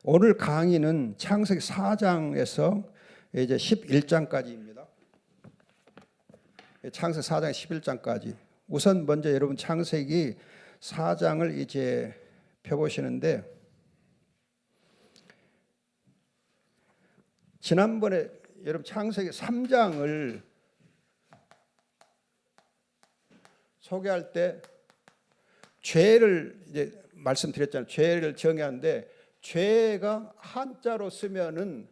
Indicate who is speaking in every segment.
Speaker 1: 오늘 강의는 창세기 4장에서 이제 11장까지입니다. 창세기 4장 11장까지. 우선 먼저 여러분 창세기 4장을 이제 펴보시는데, 지난번에 여러분 창세기 3장을 소개할 때 죄를 이제 말씀드렸잖아요. 죄를 정의하는데, 죄가 한자로 쓰면은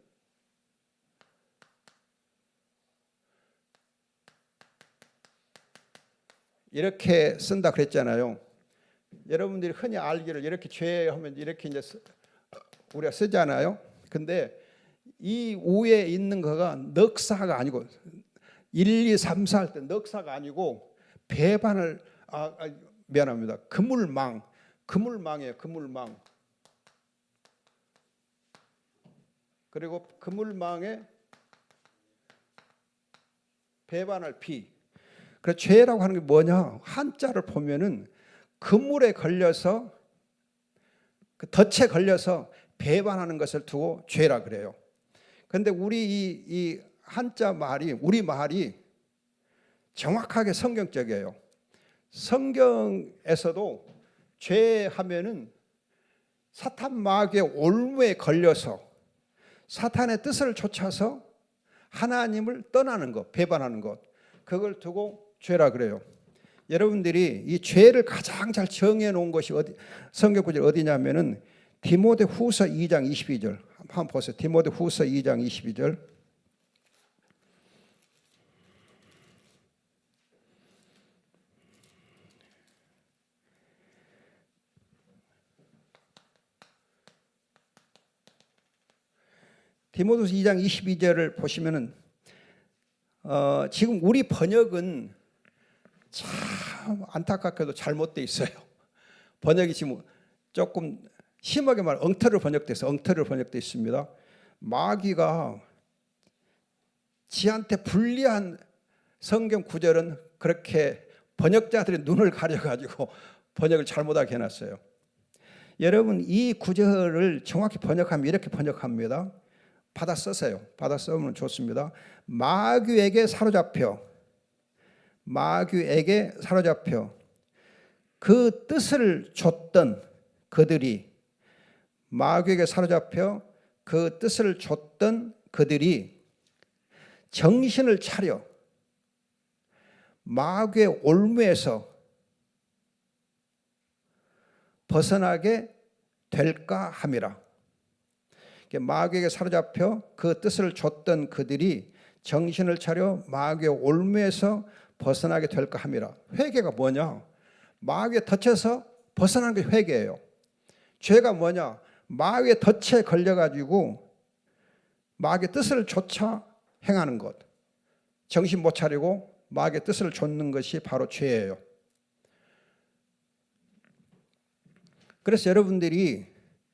Speaker 1: 이렇게 쓴다 그랬잖아요. 여러분들이 흔히 알기를 이렇게 죄하면 이렇게 이제 우리가 쓰잖아요. 근데 이 위에 있는 거가 넉사가 아니고 1, 2, 3, 4 할 때 넉사가 아니고 배반을 미안합니다. 그물망이에요. 그물망. 그리고 그물망에 배반할 비. 그래서 죄라고 하는 게 뭐냐? 한자를 보면은 그물에 걸려서, 그 덫에 걸려서 배반하는 것을 두고 죄라 그래요. 그런데 우리 이 한자 말이, 우리 말이 정확하게 성경적이에요. 성경에서도 죄하면은 사탄 마귀의 올무에 걸려서 사탄의 뜻을 쫓아서 하나님을 떠나는 것, 배반하는 것, 그걸 두고 죄라 그래요. 여러분들이 이 죄를 가장 잘 정해 놓은 것이 성경 구절 어디냐면은 디모데후서 2장 22절 한번 보세요. 디모데후서 2장 22절. 디모데후서 2장 22절을 보시면은 지금 우리 번역은 참 안타깝게도 잘못되어 있어요. 번역이 지금 조금 심하게 말하면 엉터리로 번역되어 있습니다. 마귀가 지한테 불리한 성경 구절은 그렇게 번역자들의 눈을 가려가지고 번역을 잘못하게 해놨어요. 여러분, 이 구절을 정확히 번역하면 이렇게 번역합니다. 받아 쓰세요. 받아 쓰면 좋습니다. 마귀에게 사로잡혀 그 뜻을 줬던 그들이, 마귀에게 사로잡혀 그 뜻을 줬던 그들이 정신을 차려 마귀의 올무에서 벗어나게 될까 함이라. 마귀에게 사로잡혀 그 뜻을 줬던 그들이 정신을 차려 마귀의 올무에서 벗어나게 될까 함이라. 회개가 뭐냐? 마귀의 덫에서 벗어나는 게 회개예요. 죄가 뭐냐? 마귀의 덫에 걸려가지고 마귀의 뜻을 쫓아 행하는 것, 정신 못 차리고 마귀의 뜻을 좇는 것이 바로 죄예요. 그래서 여러분들이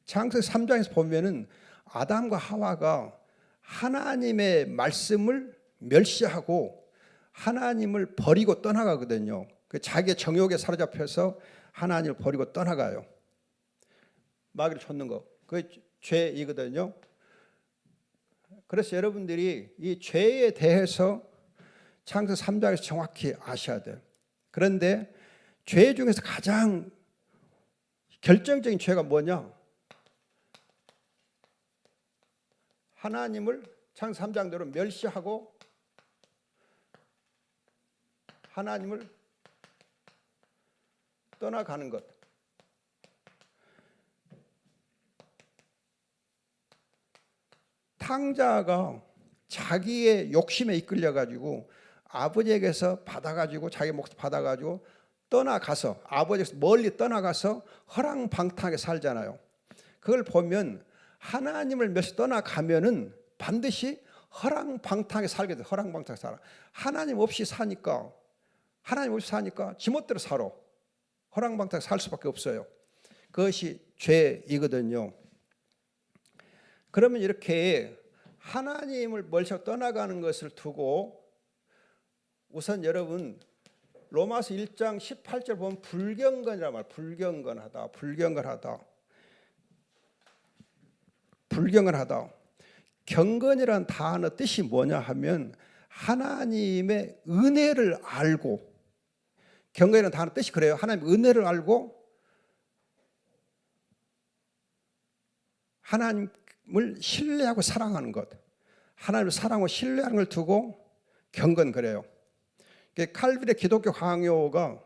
Speaker 1: 창세기 3장에서 보면은 아담과 하와가 하나님의 말씀을 멸시하고 하나님을 버리고 떠나가거든요. 자기의 정욕에 사로잡혀서 하나님을 버리고 떠나가요. 마귀를 쫓는 거, 그게 죄이거든요. 그래서 여러분들이 이 죄에 대해서 창세기 3장에서 정확히 아셔야 돼요. 그런데 죄 중에서 가장 결정적인 죄가 뭐냐? 하나님을 창세기 3장대로 멸시하고 하나님을 떠나가는 것. 탕자가 자기의 욕심에 이끌려가지고 아버지에게서 받아가지고 자기 몫을 받아가지고 떠나가서 아버지에게서 멀리 떠나가서 허랑방탕하게 살잖아요. 그걸 보면 하나님을 멸시 떠나가면은 반드시 허랑방탕하게 살게 돼. 허랑방탕하게 살아. 하나님 없이 사니까 지멋대로 살아. 허랑방탕하게 살 수밖에 없어요. 그것이 죄이거든요. 그러면 이렇게 하나님을 멀리서 떠나가는 것을 두고 우선 여러분 로마서 1장 18절 보면 불경건이란 말, 불경건하다. 불경건하다. 경건이라는 단어 뜻이 뭐냐 하면 하나님의 은혜를 알고, 경건이라는 단어 뜻이 그래요. 하나님의 은혜를 알고 하나님을 신뢰하고 사랑하는 것, 하나님을 사랑하고 신뢰하는 걸 두고 경건 그래요. 칼빈의 기독교 강요가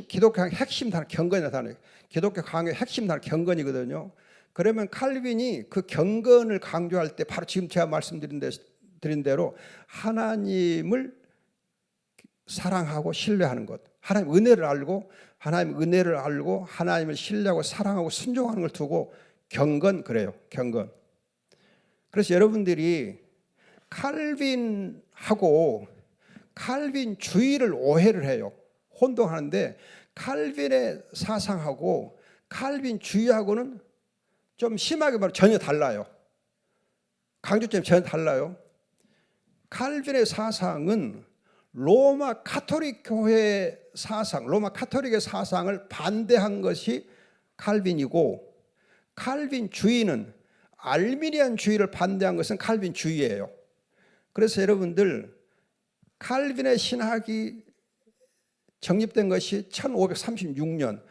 Speaker 1: 기독교 강요 핵심 단어 경건이라는 단어, 기독교 강요 핵심 단어 경건이거든요. 그러면 칼빈이 그 경건을 강조할 때 바로 지금 제가 말씀드린 대로 하나님을 사랑하고 신뢰하는 것, 하나님 은혜를 알고 하나님을 신뢰하고 사랑하고 순종하는 걸 두고 경건 그래요. 경건. 그래서 여러분들이 칼빈하고 칼빈주의를 오해를 해요. 혼동하는데 칼빈의 사상하고 칼빈주의하고는 좀 심하게 말하면 전혀 달라요. 강조점이 전혀 달라요. 칼빈의 사상은 로마 가톨릭 교회의 사상, 로마 가톨릭의 사상을 반대한 것이 칼빈이고, 칼빈주의는 알미니안주의를 반대한 것은 칼빈주의예요. 그래서 여러분들 칼빈의 신학이 정립된 것이 1536년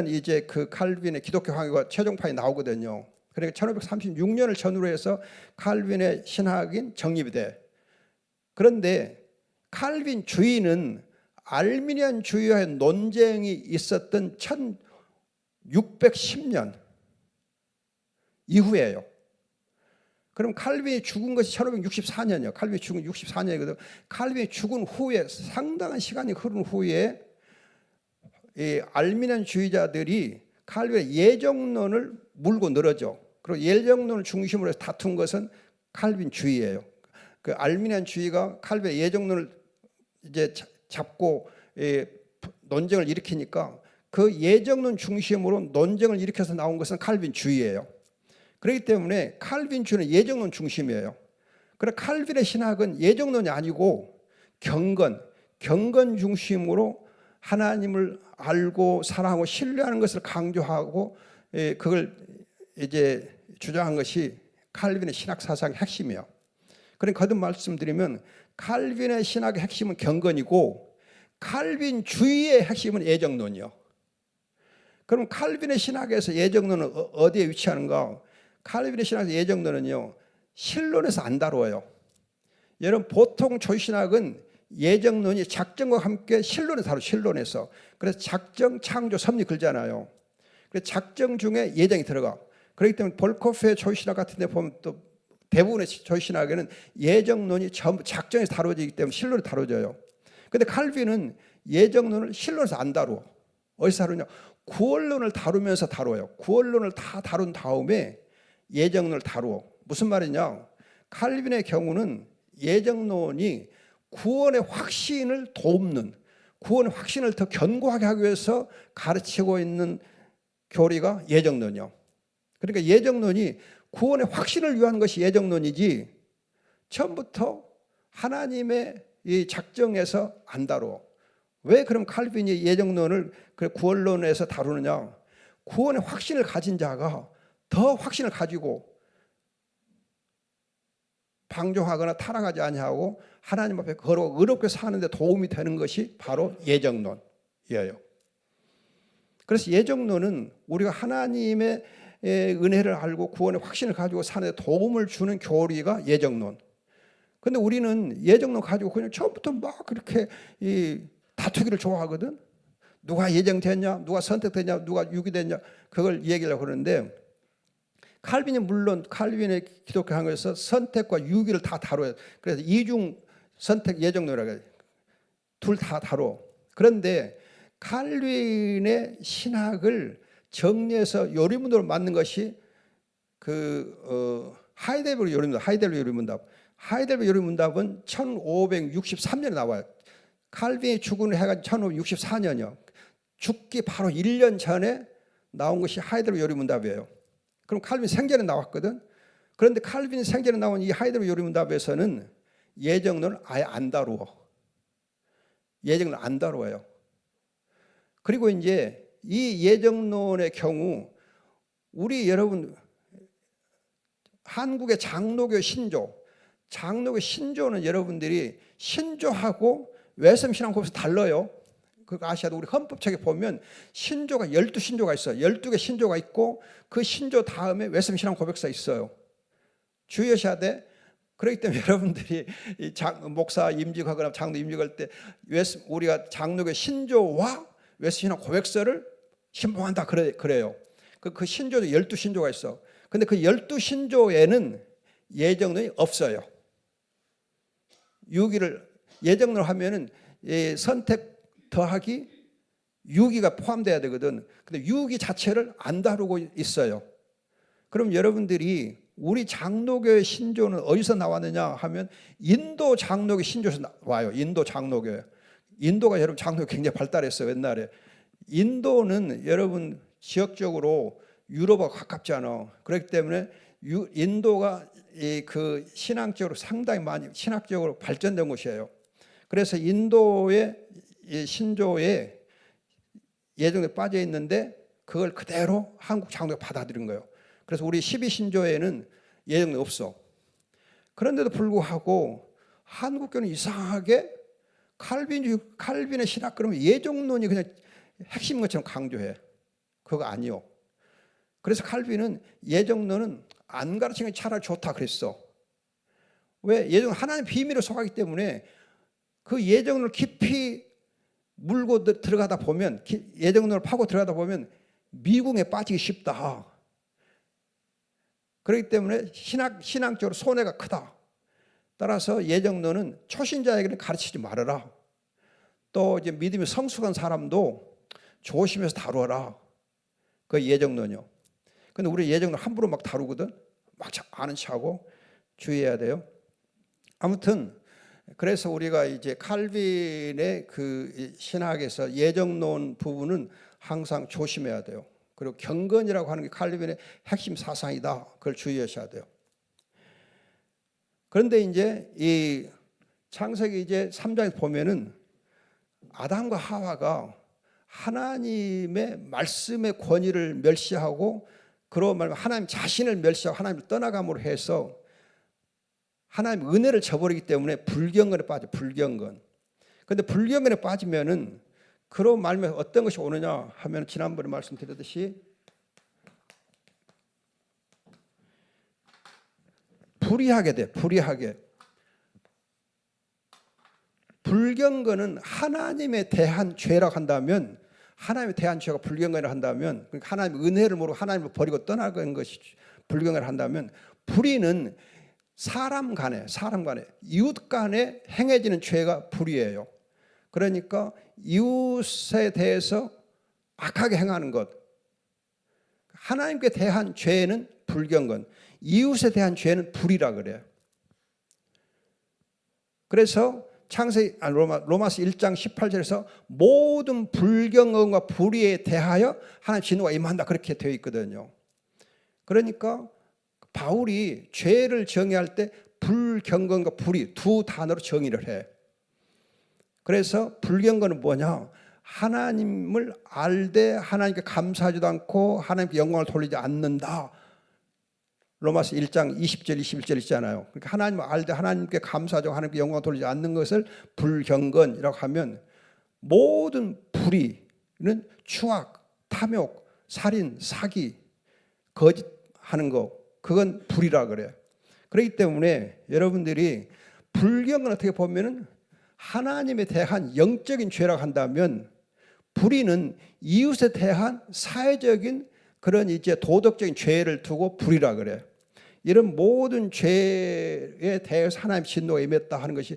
Speaker 1: 이제 그 칼빈의 기독교 강요가 최종판이 나오거든요. 그러니까 1536년을 전후로 해서 칼빈의 신학인 정립이 돼. 그런데 칼빈주의는 알미니안주의와의 논쟁이 있었던 1610년 이후예요. 그럼 칼빈이 죽은 것이 1564년이에요. 칼빈이 죽은 64년이거든요. 칼빈이 죽은 후에 상당한 시간이 흐른 후에 이 알미니안주의자들이 칼빈의 예정론을 물고 늘어져. 그리고 예정론을 중심으로 해서 다툰 것은 칼빈주의예요. 그 알미니안주의가 칼빈의 예정론을 이제 잡고 논쟁을 일으키니까 그 예정론 중심으로 논쟁을 일으켜서 나온 것은 칼빈주의예요. 그렇기 때문에 칼빈주의는 예정론 중심이에요. 그러나 칼빈의 신학은 예정론이 아니고 경건 중심으로 하나님을 알고 사랑하고 신뢰하는 것을 강조하고 그걸 이제 주장한 것이 칼빈의 신학 사상의 핵심이에요. 그러니까 거듭 말씀드리면 칼빈의 신학의 핵심은 경건이고 칼빈주의의 핵심은 예정론이요. 그럼 칼빈의 신학에서 예정론은 어디에 위치하는가? 칼빈의 신학에서 예정론은요, 신론에서 안 다뤄요. 여러분 보통 조신학은 예정론이 작정과 함께 신론에 다뤄요. 신론에서. 그래서 작정, 창조, 섭리 그러잖아요. 그래서 작정 중에 예정이 들어가. 그렇기 때문에 볼코프의 조신학 같은 데 보면 또 대부분의 조신학에는 예정론이 전부 작정에서 다뤄지기 때문에 신론에 다뤄져요. 그런데 칼빈은 예정론을 신론에서 안 다루어. 어디서 다루냐? 구원론을 다루면서 다뤄요. 구원론을 다 다룬 다음에 예정론을 다루어. 무슨 말이냐? 칼빈의 경우는 예정론이 구원의 확신을 돕는, 구원의 확신을 더 견고하게 하기 위해서 가르치고 있는 교리가 예정론이요. 그러니까 예정론이 구원의 확신을 위한 것이 예정론이지 처음부터 하나님의 이 작정에서 안 다루어. 왜 그럼 칼빈이 예정론을 구원론에서 다루느냐? 구원의 확신을 가진 자가 더 확신을 가지고 방종하거나 타락하지 아니하고 하나님 앞에 걸어 의롭게 사는 데 도움이 되는 것이 바로 예정론이에요. 그래서 예정론은 우리가 하나님의 은혜를 알고 구원의 확신을 가지고 사는 데 도움을 주는 교리가 예정론. 근데 우리는 예정론 가지고 그냥 처음부터 막 그렇게 다투기를 좋아하거든. 누가 예정됐냐, 누가 선택됐냐, 누가 유기됐냐, 그걸 얘기하려고 그러는데 칼빈이 물론 칼빈의 기독교 강요에서 선택과 유기를 다 다뤄요. 그래서 이중 선택 예정론이라고 해요. 둘 다 다뤄. 그런데 칼빈의 신학을 정리해서 요리문답으로 만든 것이 하이델베르 요리문답. 하이델베르 요리문답은 1563년에 나와요. 칼빈이 죽은 해가 1564년이요. 죽기 바로 1년 전에 나온 것이 하이델베르 요리문답이에요. 그럼 칼빈 생전에 나왔거든. 그런데 칼빈 생전에 나온 이 하이델베르 요리문답에서는 예정론을 아예 안 다루어. 예정론을 안 다루어요. 그리고 이제 이 예정론의 경우 우리 여러분 한국의 장로교 신조는 여러분들이 신조하고 외섬신앙 고백서 달라요. 그거 아시아도 우리 헌법책에 보면 신조가 12신조가 있어요. 12개 신조가 있고 그 신조 다음에 외섬신앙 고백서 있어요. 주의하셔야 돼. 그렇기 때문에 여러분들이 목사 임직하거나 장로 임직할 때 우리가 장로교 신조와 외섬신앙 고백서를 신봉한다 그래요. 그 신조도 12신조가 있어. 근데 그 12신조에는 예정론이 없어요. 예정론을 하면은 선택 더하기 유기가 포함돼야 되거든. 근데 유기 자체를 안 다루고 있어요. 그럼 여러분들이 우리 장로교의 신조는 어디서 나왔느냐 하면 인도 장로교 신조에서 나와요. 인도 장로교. 인도가 여러분 장로교 굉장히 발달했어요. 옛날에. 인도는 여러분 지역적으로 유럽하고 가깝지 않아. 그렇기 때문에 인도가 그 신앙적으로 상당히 많이 신학적으로 발전된 곳이에요. 그래서 인도의 신조에 예정에 빠져 있는데 그걸 그대로 한국 장로가 받아들인 거예요. 그래서 우리 12신조에는 예정이 없어. 그런데도 불구하고 한국교는 이상하게 칼빈의 신학 그러면 예정론이 그냥 핵심인 것처럼 강조해. 그거 아니요. 그래서 칼빈은 예정론은 안 가르치는 게 차라리 좋다 그랬어. 왜? 예정 하나님 비밀을 속하기 때문에 그 예정론을 깊이 물고 들어가다 보면 예정론을 파고 들어가다 보면 미궁에 빠지기 쉽다. 그렇기 때문에 신앙적으로 손해가 크다. 따라서 예정론은 초신자에게는 가르치지 말아라. 또 이제 믿음이 성숙한 사람도 조심해서 다루어라. 그 예정론이요. 근데 우리 예정론 함부로 막 다루거든. 막 아는 척하고 주의해야 돼요. 아무튼 그래서 우리가 이제 칼빈의 그 신학에서 예정론 부분은 항상 조심해야 돼요. 그리고 경건이라고 하는 게 칼빈의 핵심 사상이다. 그걸 주의하셔야 돼요. 그런데 이제 이 창세기 이제 3장에 보면은 아담과 하와가 하나님의 말씀의 권위를 멸시하고 그러고 말하면 하나님 자신을 멸시하고 하나님을 떠나감으로 해서 하나님 은혜를 저버리기 때문에 불경건에 빠져. 불경건. 그런데 불경건에 빠지면은 그러고 말면 어떤 것이 오느냐 하면 지난번에 말씀드렸듯이 불의하게 돼. 불의하게. 불경건은 하나님에 대한 죄라고 한다면 하나님에 대한 죄가 불경건을 한다면 하나님 은혜를 모르고 하나님을 버리고 떠나는 것이 불경건을 한다면 불의는 사람 간에 이웃 간에 행해지는 죄가 불의예요. 그러니까 이웃에 대해서 악하게 행하는 것. 하나님께 대한 죄는 불경건, 이웃에 대한 죄는 불의라 그래요. 그래서 로마서 1장 18절에서 모든 불경건과 불의에 대하여 하나님 진노가 임한다 그렇게 되어 있거든요. 그러니까 바울이 죄를 정의할 때 불경건과 불의 두 단어로 정의를 해. 그래서 불경건은 뭐냐? 하나님을 알되 하나님께 감사하지도 않고 하나님께 영광을 돌리지 않는다. 로마서 1장 20절 21절 있잖아요. 그러니까 하나님을 알되 하나님께 감사하지 않고 하나님께 영광을 돌리지 않는 것을 불경건이라고 하면 모든 불의는 추악, 탐욕, 살인, 사기, 거짓하는 거 그건 불의라 그래요. 그렇기 때문에 여러분들이 불경건 어떻게 보면은 하나님에 대한 영적인 죄라고 한다면 불의는 이웃에 대한 사회적인 그런 이제 도덕적인 죄를 두고 불의라 그래요. 이런 모든 죄에 대해서 하나님 진노가 임했다 하는 것이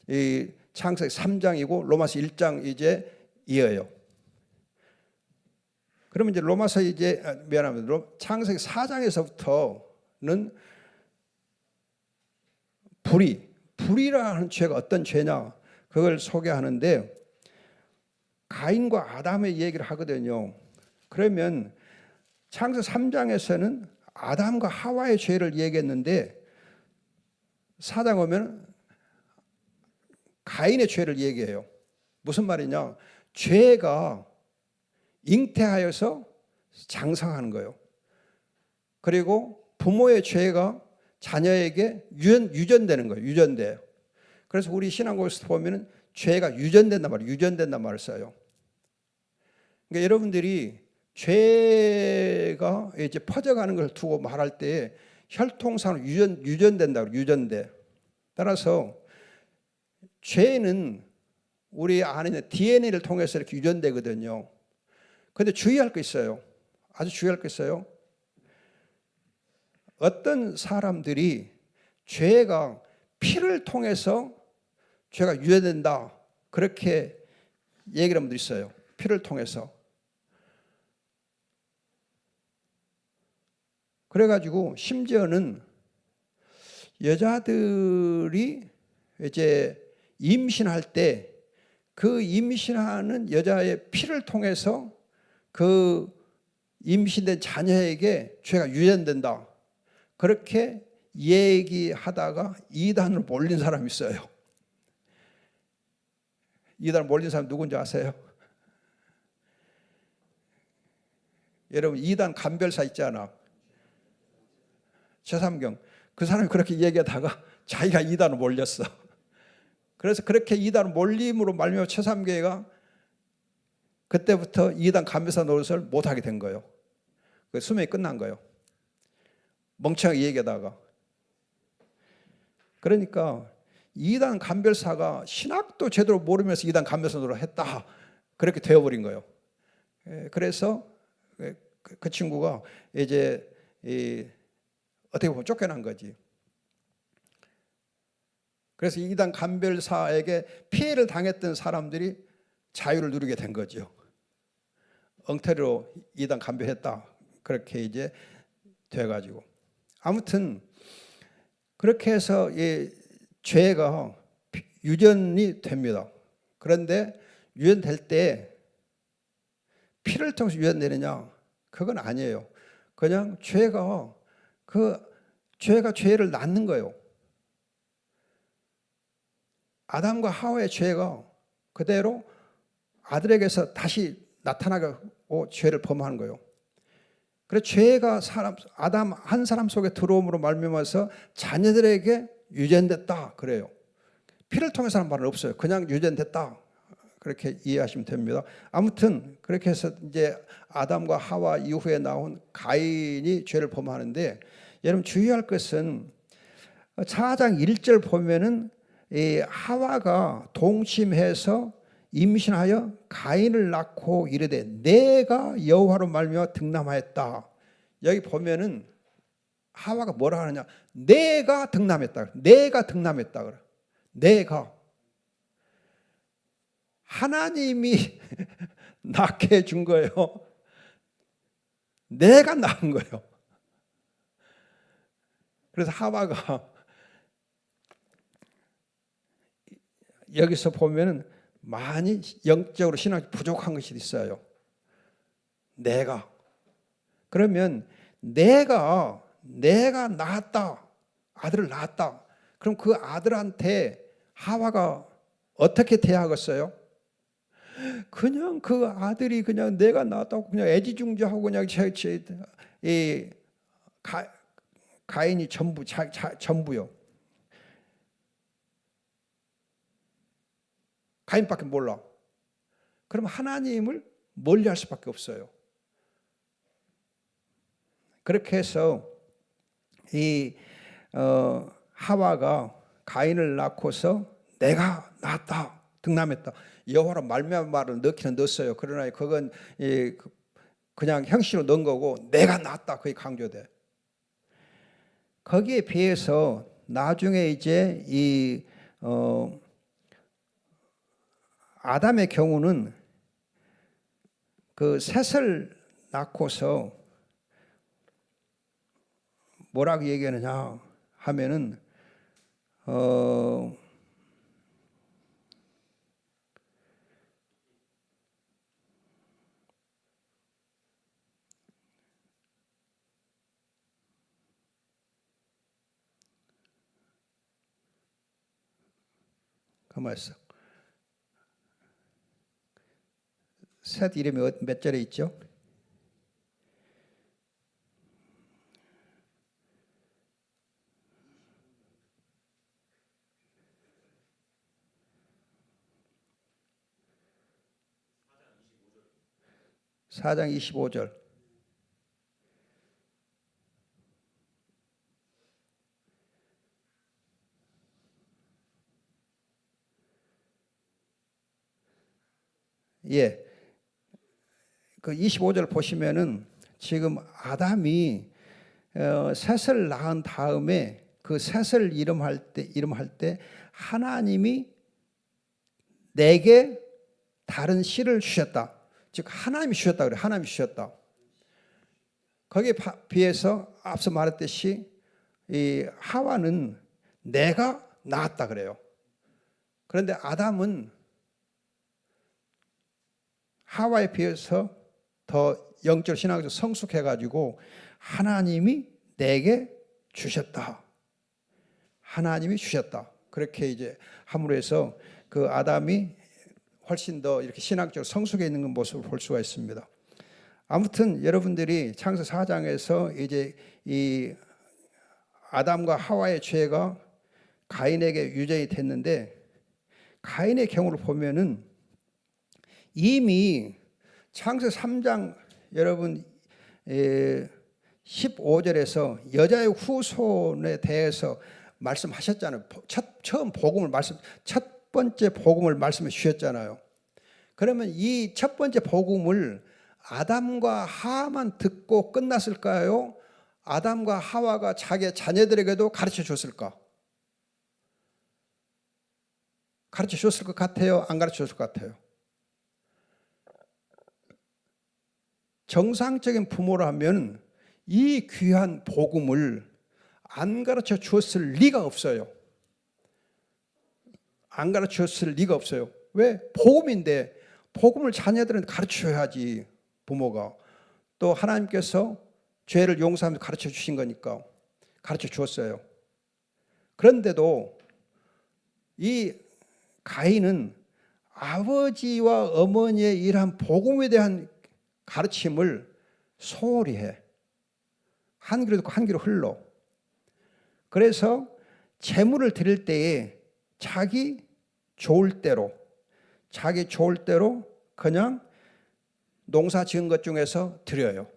Speaker 1: 이 창세기 3장이고 로마서 1장 이제 이어요. 그러면 이제 로마서 이제 창세기 4장에서부터는 불의라는 죄가 어떤 죄냐 그걸 소개하는데 가인과 아담의 얘기를 하거든요. 그러면 창세기 3장에서는 아담과 하와의 죄를 얘기했는데 4장 오면 가인의 죄를 얘기해요. 무슨 말이냐? 죄가 잉태하여서 장성하는 거예요. 그리고 부모의 죄가 자녀에게 유전되는 거예요. 유전돼요. 그래서 우리 신앙고에서 보면은 죄가 유전된단 말이에요. 유전된단 말을 써요. 그러니까 여러분들이 죄가 이제 퍼져가는 걸 두고 말할 때 혈통상으로 유전된다고 유전돼. 따라서 죄는 우리 안에 있는 DNA를 통해서 이렇게 유전되거든요. 그런데 주의할 거 있어요. 아주 주의할 거 있어요. 어떤 사람들이 죄가 피를 통해서 죄가 유전된다 그렇게 얘기를 하는 분도 있어요. 피를 통해서. 그래가지고 심지어는 여자들이 이제 임신할 때 그 임신하는 여자의 피를 통해서 그 임신된 자녀에게 죄가 유전된다. 그렇게 얘기하다가 이단으로 몰린 사람이 있어요. 이단으로 몰린 사람 누군지 아세요? 여러분 이단 간별사 있잖아. 최삼경. 그 사람이 그렇게 얘기하다가 자기가 이단으로 몰렸어. 그래서 그렇게 이단 몰림으로 말미암아 최삼계가 그때부터 이단 간별사 노릇을 못하게 된 거예요. 그 수명이 끝난 거예요. 멍청하게 얘기하다가. 그러니까 이단 간별사가 신학도 제대로 모르면서 이단 간별사 노릇을 했다. 그렇게 되어버린 거예요. 그래서 그 친구가 이제 어떻게 보면 쫓겨난 거지. 그래서 이단 간별사에게 피해를 당했던 사람들이 자유를 누리게 된 거죠. 엉터리로 이단 간별했다. 그렇게 이제 돼가지고. 아무튼 그렇게 해서 이 죄가 유전이 됩니다. 그런데 유전될 때 피를 통해서 유전되느냐? 그건 아니에요. 그냥 죄가 죄를 낳는 거예요. 아담과 하와의 죄가 그대로 아들에게서 다시 나타나고 죄를 범하는 거예요. 그래서 죄가 아담 한 사람 속에 들어옴으로 말미암아서 자녀들에게 유전됐다 그래요. 피를 통해서 하는 말은 없어요. 그냥 유전됐다 그렇게 이해하시면 됩니다. 아무튼 그렇게 해서 이제 아담과 하와 이후에 나온 가인이 죄를 범하는데 여러분 주의할 것은 사장 1절 보면은 이 하와가 동침해서 임신하여 가인을 낳고 이르되 내가 여호와로 말미암아 득남하였다. 여기 보면은 하와가 뭐라 하느냐? 내가 득남했다. 내가 득남했다. 그래. 내가 하나님이 낳게 해준 거예요. 내가 낳은 거예요. 그래서 하와가 여기서 보면은 많이 영적으로 신앙이 부족한 것이 있어요. 내가. 그러면 내가 낳았다. 아들을 낳았다. 그럼 그 아들한테 하와가 어떻게 대하겠어요? 그냥 그 아들이 그냥 내가 낳았다고 그냥 애지중지하고 그냥 가인이 전부요. 가인밖에 몰라. 그럼 하나님을 멀리할 수밖에 없어요. 그렇게 해서 이 하와가 가인을 낳고서 내가 낳았다, 득남했다. 여호와로 말미암은 말을 넣기는 넣었어요. 그러나 그건 그냥 형식으로 넣은 거고 내가 낳았다 그게 강조돼. 거기에 비해서 나중에 이제 이 아담의 경우는 그 셋을 낳고서 뭐라고 얘기하느냐 하면은 가만 있어. 셋 이름이 몇 절에 있죠? 4장 25절. 예. 그 25절 보시면은 지금 아담이 셋을 낳은 다음에 그 셋을 이름할 때 하나님이 내게 다른 씨를 주셨다. 즉 하나님이 주셨다 그래. 하나님이 주셨다. 거기에 비해서 앞서 말했듯이 이 하와는 내가 낳았다 그래요. 그런데 아담은 하와에 비해서 더 영적 신앙에서 성숙해 가지고 하나님이 내게 주셨다. 하나님이 주셨다. 그렇게 이제 함으로 해서 그 아담이 훨씬 더 이렇게 신앙적으로 성숙해 있는 모습을 볼 수가 있습니다. 아무튼 여러분들이 창세 4장에서 이제 이 아담과 하와의 죄가 가인에게 유전이 됐는데 가인의 경우를 보면은 이미 창세 3장 여러분 15절에서 여자의 후손에 대해서 말씀하셨잖아요. 처음 복음을 첫 번째 복음을 말씀해 주셨잖아요. 그러면 이 첫 번째 복음을 아담과 하와만 듣고 끝났을까요? 아담과 하와가 자기 자녀들에게도 가르쳐 줬을까? 가르쳐 줬을 것 같아요? 안 가르쳐 줬을 것 같아요? 정상적인 부모라면 이 귀한 복음을 안 가르쳐 주었을 리가 없어요. 안 가르쳐 줬을 리가 없어요. 왜? 복음인데 복음을 자녀들한테 가르쳐야지 부모가. 또 하나님께서 죄를 용서하면서 가르쳐 주신 거니까 가르쳐 주었어요. 그런데도 이 가인은 아버지와 어머니의 이러한 복음에 대한 가르침을 소홀히 해. 한 귀로 듣고 한 귀로 흘러. 그래서 제물을 드릴 때에 자기 좋을 대로 그냥 농사 지은 것 중에서 드려요.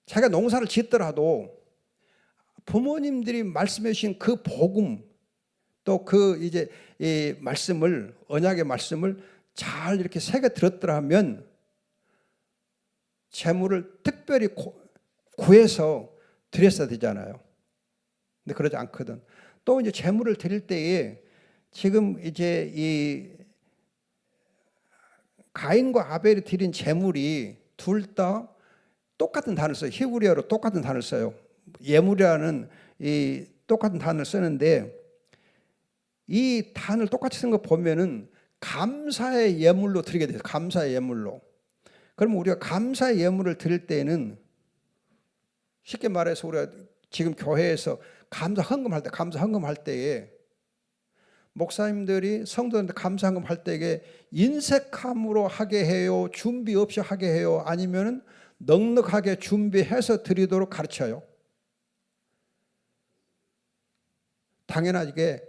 Speaker 1: 자기가 농사를 짓더라도 부모님들이 말씀해 주신 그 복음 또 그 이제 이 말씀을 언약의 말씀을 잘 이렇게 새겨 들었더라면 재물을 특별히 구해서 드렸어야 되잖아요. 근데 그러지 않거든. 또 이제 재물을 드릴 때에 지금 이제 이 가인과 아벨이 드린 재물이 둘 다 똑같은 단어를 써요. 히브리어로 똑같은 단어를 써요. 예물이라는 이 똑같은 단어를 쓰는데 이 단어를 똑같이 쓴 거 보면은 감사의 예물로 드리게 돼요. 감사의 예물로. 그러면 우리가 감사의 예물을 드릴 때에는 쉽게 말해서 우리가 지금 교회에서 감사 헌금할 때에 목사님들이 성도들한테 감사 헌금할 때에 인색함으로 하게 해요? 준비 없이 하게 해요? 아니면은 넉넉하게 준비해서 드리도록 가르쳐요? 당연하게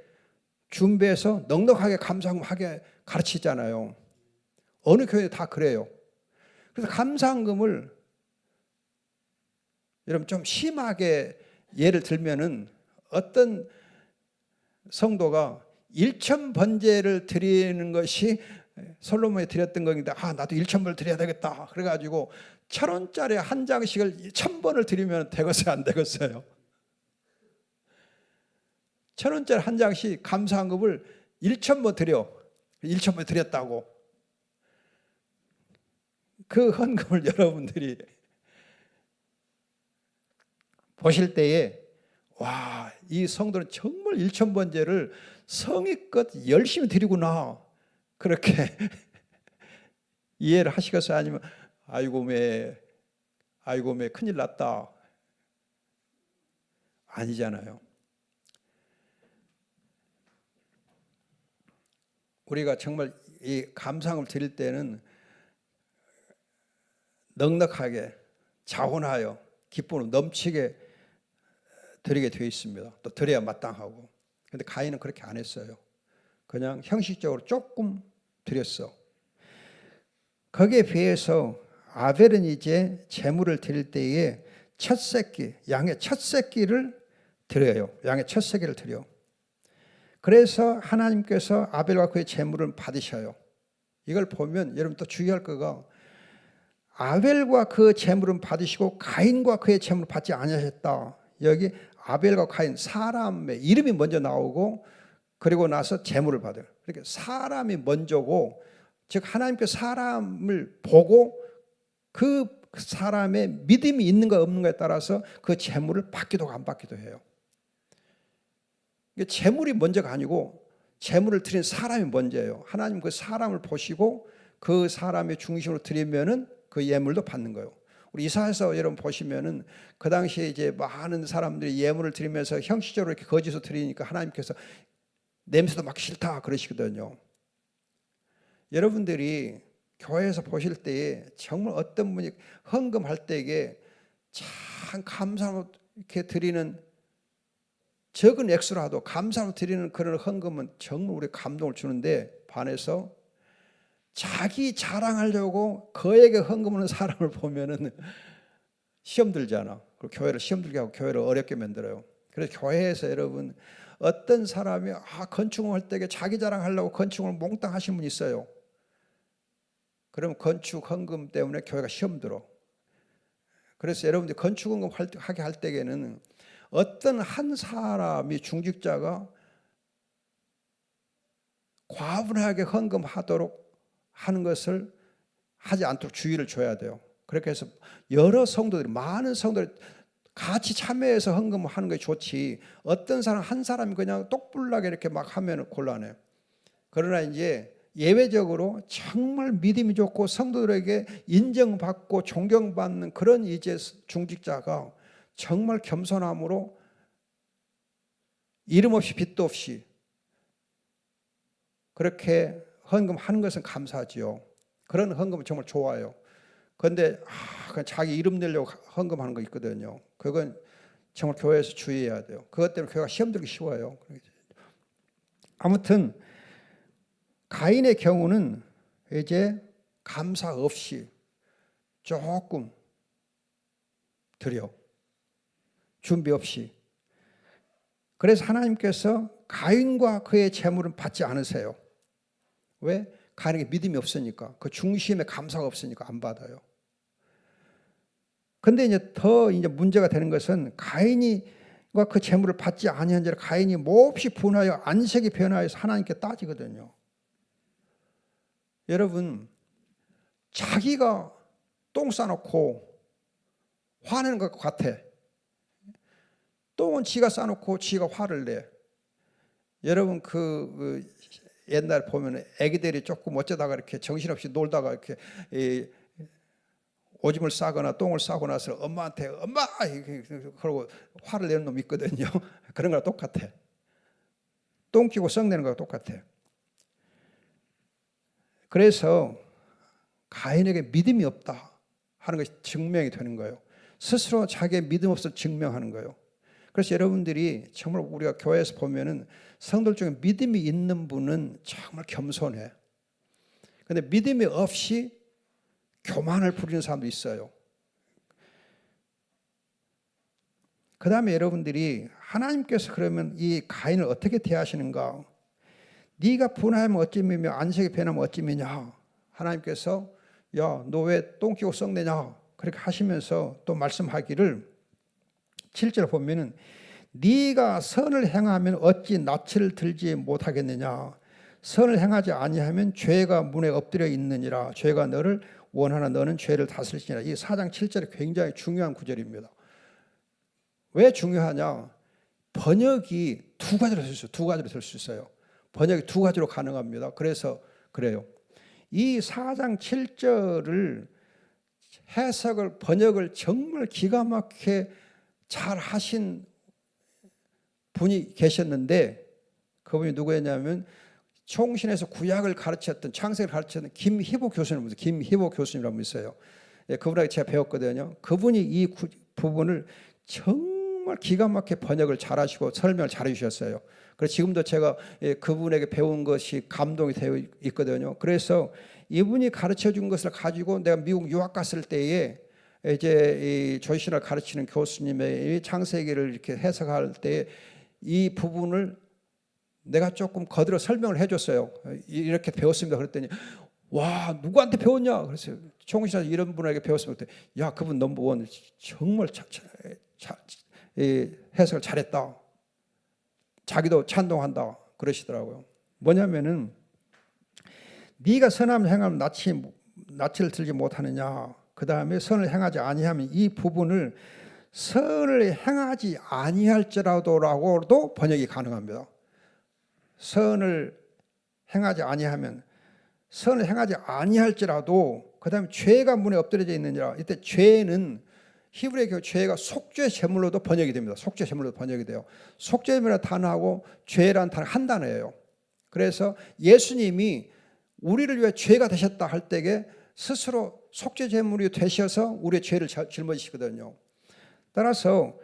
Speaker 1: 준비해서 넉넉하게 감사 헌금하게 가르치잖아요. 어느 교회 다 그래요. 그래서 감사헌금을 여러분 좀 심하게 예를 들면은 어떤 성도가 1,000번제를 드리는 것이 솔로몬이 드렸던 건데 나도 1,000번을 드려야 되겠다. 그래가지고 1,000원짜리 한 장씩을 1,000번을 드리면 되겠어요? 안 되겠어요? 1,000원짜리 한 장씩 감사헌금을 1,000번 드려. 1,000번 드렸다고. 그 헌금을 여러분들이 보실 때에 이 성도는 정말 1,000번제를 성의껏 열심히 드리구나. 그렇게 이해를 하시겠어요? 아니면 아이고 매 큰일 났다. 아니잖아요. 우리가 정말 이 감사함을 드릴 때는 넉넉하게 자원하여 기쁨을 넘치게 드리게 되어 있습니다. 또 드려야 마땅하고. 그런데 가인은 그렇게 안 했어요. 그냥 형식적으로 조금 드렸어. 거기에 비해서 아벨은 이제 제물을 드릴 때에 첫 새끼, 양의 첫 새끼를 드려요. 양의 첫 새끼를 드려. 그래서 하나님께서 아벨과 그의 제물을 받으셔요. 이걸 보면 여러분 또 주의할 거가 아벨과 그 제물은 받으시고 가인과 그의 제물을 받지 아니하셨다. 여기 아벨과 가인 사람의 이름이 먼저 나오고 그리고 나서 제물을 받아요. 그러니까 사람이 먼저고 즉 하나님께 사람을 보고 그 사람의 믿음이 있는가 없는가에 따라서 그 제물을 받기도 하고 안 받기도 해요. 제물이 먼저가 아니고 제물을 드린 사람이 먼저예요. 하나님 그 사람을 보시고 그 사람의 중심으로 드리면은 그 예물도 받는 거예요. 우리 이사야서 여러분 보시면은 그 당시에 이제 많은 사람들이 예물을 드리면서 형식적으로 이렇게 거짓으로 드리니까 하나님께서 냄새도 맡기 싫다 그러시거든요. 여러분들이 교회에서 보실 때에 정말 어떤 분이 헌금할 때에 참 감사로 이렇게 드리는 적은 액수라도 감사로 드리는 그런 헌금은 정말 우리 감동을 주는데 반해서 자기 자랑하려고 거액의 헌금하는 사람을 보면은 시험 들잖아. 그리고 교회를 시험 들게 하고 교회를 어렵게 만들어요. 그래서 교회에서 여러분 어떤 사람이 건축을 할 때 자기 자랑하려고 건축을 몽땅 하신 분이 있어요. 그럼 건축 헌금 때문에 교회가 시험 들어. 그래서 여러분들 건축 헌금 하게 할 때에는 어떤 한 사람이 중직자가 과분하게 헌금하도록 하는 것을 하지 않도록 주의를 줘야 돼요. 그렇게 해서 여러 성도들이 많은 성도들이 같이 참여해서 헌금하는 게 좋지 어떤 사람 한 사람이 그냥 똑불나게 이렇게 막 하면 곤란해요. 그러나 이제 예외적으로 정말 믿음이 좋고 성도들에게 인정받고 존경받는 그런 이제 중직자가 정말 겸손함으로 이름 없이 빚도 없이 그렇게 헌금하는 것은 감사하지요. 그런 헌금은 정말 좋아요. 그런데 그냥 자기 이름 내려고 헌금하는 거 있거든요. 그건 정말 교회에서 주의해야 돼요. 그것 때문에 교회가 시험 들기 쉬워요. 아무튼 가인의 경우는 이제 감사 없이 조금 드려. 준비 없이. 그래서 하나님께서 가인과 그의 제물은 받지 않으세요. 왜? 가인에게 믿음이 없으니까. 그 중심에 감사가 없으니까 안 받아요. 근데 이제 더 이제 문제가 되는 것은 가인이와 그 제물을 받지 아니한 자를 가인이 몹시 분하여 안색이 변하여서 하나님께 따지거든요. 여러분 자기가 똥 싸놓고 화내는 것 같아. 똥은 지가 싸놓고 지가 화를 내. 여러분 그 옛날 보면 애기들이 조금 어쩌다가 이렇게 정신없이 놀다가 이렇게 오줌을 싸거나 똥을 싸고 나서 엄마한테 엄마 그러고 화를 내는 놈이 있거든요. 그런 거랑 똑같아. 똥 끼고 썩내는 거랑 똑같아. 그래서 가인에게 믿음이 없다 하는 것이 증명이 되는 거예요. 스스로 자기의 믿음 없을 증명하는 거예요. 그래서 여러분들이 정말 우리가 교회에서 보면은 성도들 중에 믿음이 있는 분은 정말 겸손해. 그런데 믿음이 없이 교만을 부리는 사람도 있어요. 그 다음에 여러분들이 하나님께서 그러면 이 가인을 어떻게 대하시는가? 네가 분하면 어찌미며 안색이 변하면 어찌미냐? 하나님께서 야, 너 왜 똥 끼고 썩내냐? 그렇게 하시면서 또 말씀하기를 7절 보면은 네가 선을 행하면 어찌 낯을 들지 못하겠느냐? 선을 행하지 아니하면 죄가 문에 엎드려 있느니라. 죄가 너를 원하나 너는 죄를 다스리시니라. 이 4장 7절이 굉장히 중요한 구절입니다. 왜 중요하냐? 번역이 두 가지로 쓸 수 있어요. 두 가지로 쓸 수 있어요. 번역이 두 가지로 가능합니다. 그래서 그래요. 이 4장 7절을 해석을 번역을 정말 기가 막히게 잘 하신 분이 계셨는데 그분이 누구였냐면 총신에서 구약을 가르쳤던 창세기를 가르쳤던 김희보 교수님, 김희보 교수님이라고 있어요. 그분하고 제가 배웠거든요. 그분이 이 부분을 정말 정말 기가 막히게 번역을 잘하시고 설명을 잘해주셨어요. 그래서 지금도 제가 그분에게 배운 것이 감동이 되어 있거든요. 그래서 이분이 가르쳐준 것을 가지고 내가 미국 유학 갔을 때에 이제 이 조신을 가르치는 교수님의 창세기를 이렇게 해석할 때 이 부분을 내가 조금 거들어 설명을 해줬어요. 이렇게 배웠습니다. 그랬더니 와, 누구한테 배웠냐? 그래서 총신에서 이런 분에게 배웠으면 야, 그분 넘버원 정말 해석을 잘했다. 자기도 찬동한다 그러시더라고요. 뭐냐면은 네가 선함 행함 낯을 들지 못하느냐. 그 다음에 선을 행하지 아니하면 이 부분을 선을 행하지 아니할지라도라고도 번역이 가능합니다. 선을 행하지 아니하면 선을 행하지 아니할지라도 그 다음에 죄가 문에 엎드려져 있느니라. 이때 죄는 히브리의 죄가 속죄 제물로도 번역이 됩니다. 속죄 제물로도 번역이 돼요. 속죄 제물이라는 단어하고 죄라는 단어 한 단어예요. 그래서 예수님이 우리를 위해 죄가 되셨다 할 때에 스스로 속죄 제물이 되셔서 우리의 죄를 짊어지시거든요. 따라서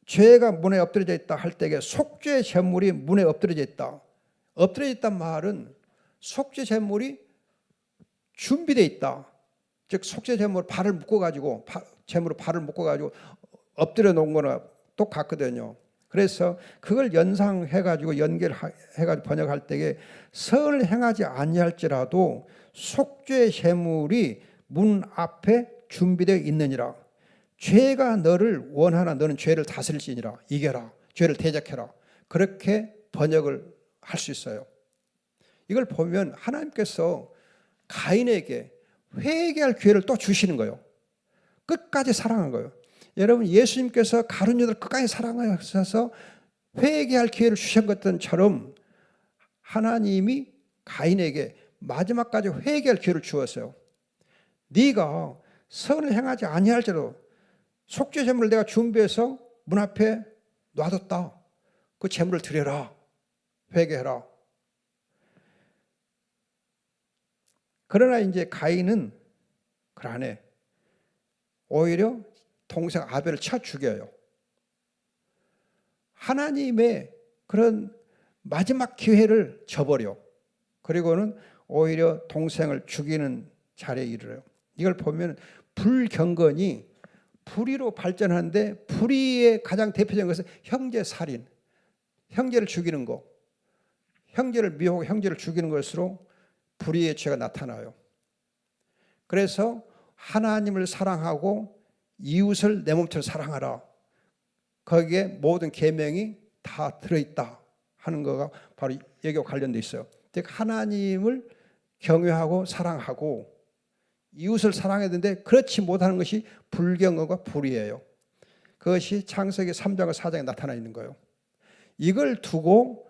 Speaker 1: 죄가 문에 엎드려져 있다 할 때에 속죄 제물이 문에 엎드려져 있다. 엎드려져 있단 말은 속죄 제물이 준비되어 있다. 즉 속죄 제물 발을 묶어가지고 제물로 발을 묶어가지고 엎드려 놓은 거나 똑같거든요. 그래서 그걸 연상해가지고 연결해가지고 번역할 때에 선을 행하지 아니할지라도 속죄 제물이 문 앞에 준비되어 있느니라. 죄가 너를 원하나 너는 죄를 다스릴지니라. 이겨라. 죄를 대적해라. 그렇게 번역을 할 수 있어요. 이걸 보면 하나님께서 가인에게 회개할 기회를 또 주시는 거예요. 끝까지 사랑한 거예요. 여러분 예수님께서 가룟 유다를 끝까지 사랑하셔서 회개할 기회를 주신 것처럼 하나님이 가인에게 마지막까지 회개할 기회를 주었어요. 네가 선을 행하지 아니할지라도 속죄 제물을 내가 준비해서 문 앞에 놔뒀다. 그 제물을 드려라. 회개해라. 그러나 이제 가인은 그러네. 오히려 동생 아벨을 쳐 죽여요. 하나님의 그런 마지막 기회를 저버려. 그리고는 오히려 동생을 죽이는 자리에 이르러요. 이걸 보면 불경건이 불의로 발전하는데 불의의 가장 대표적인 것은 형제 살인, 형제를 죽이는 거, 형제를 미워하고 형제를 죽이는 것으로 불의의 죄가 나타나요. 그래서 하나님을 사랑하고 이웃을 내 몸처럼 사랑하라. 거기에 모든 계명이 다 들어있다 하는 거가 바로 여기와 관련돼 있어요. 즉 하나님을 경외하고 사랑하고 이웃을 사랑해야 되는데 그렇지 못하는 것이 불경건과 불의예요. 그것이 창세기 3장과 4장에 나타나 있는 거예요. 이걸 두고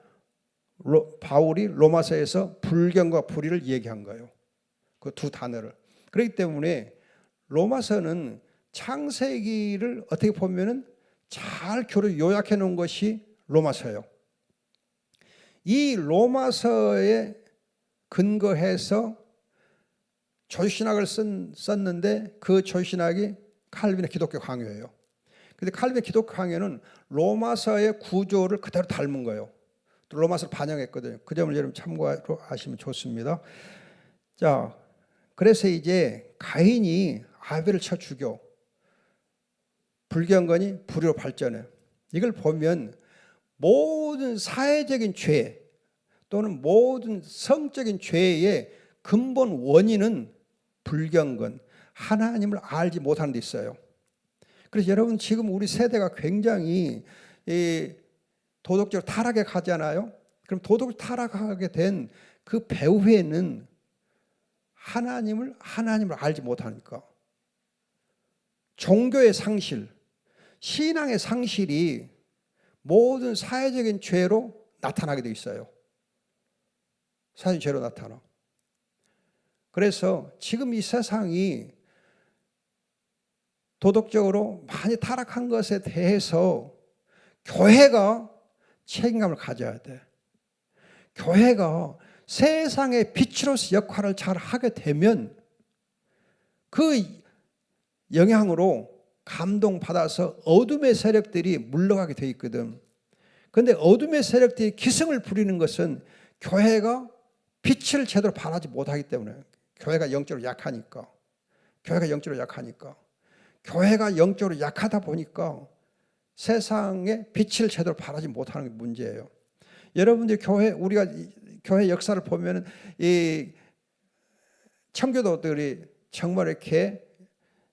Speaker 1: 바울이 로마서에서 불경과 불의를 얘기한 거예요. 그 두 단어를. 그렇기 때문에 로마서는 창세기를 어떻게 보면은 잘 요약해 놓은 것이 로마서예요. 이 로마서에 근거해서 조신학을 썼는데 그 조신학이 칼빈의 기독교 강요예요. 근데 칼빈의 기독교 강요는 로마서의 구조를 그대로 닮은 거예요. 또 로마서를 반영했거든요. 그 점을 여러분 참고하시면 좋습니다. 자, 그래서 이제 가인이 아벨을 쳐 죽여. 불경건이 불의로 발전해. 이걸 보면 모든 사회적인 죄 또는 모든 성적인 죄의 근본 원인은 불경건, 하나님을 알지 못하는 데 있어요. 그래서 여러분 지금 우리 세대가 굉장히 도덕적으로 타락해 가잖아요. 그럼 도덕적으로 타락하게 된 그 배후에는 하나님을 알지 못하니까 종교의 상실, 신앙의 상실이 모든 사회적인 죄로 나타나게 돼 있어요. 사회적인 죄로 나타나. 그래서 지금 이 세상이 도덕적으로 많이 타락한 것에 대해서 교회가 책임감을 가져야 돼. 교회가 세상의 빛으로서 역할을 잘 하게 되면 그 영향으로 감동받아서 어둠의 세력들이 물러가게 돼 있거든. 그런데 어둠의 세력들이 기승을 부리는 것은 교회가 빛을 제대로 발하지 못하기 때문에, 교회가 영적으로 약하니까. 교회가 영적으로 약하다 보니까 세상에 빛을 제대로 발하지 못하는 게 문제예요. 여러분들 우리가 교회 역사를 보면은 이 청교도들이 정말 이렇게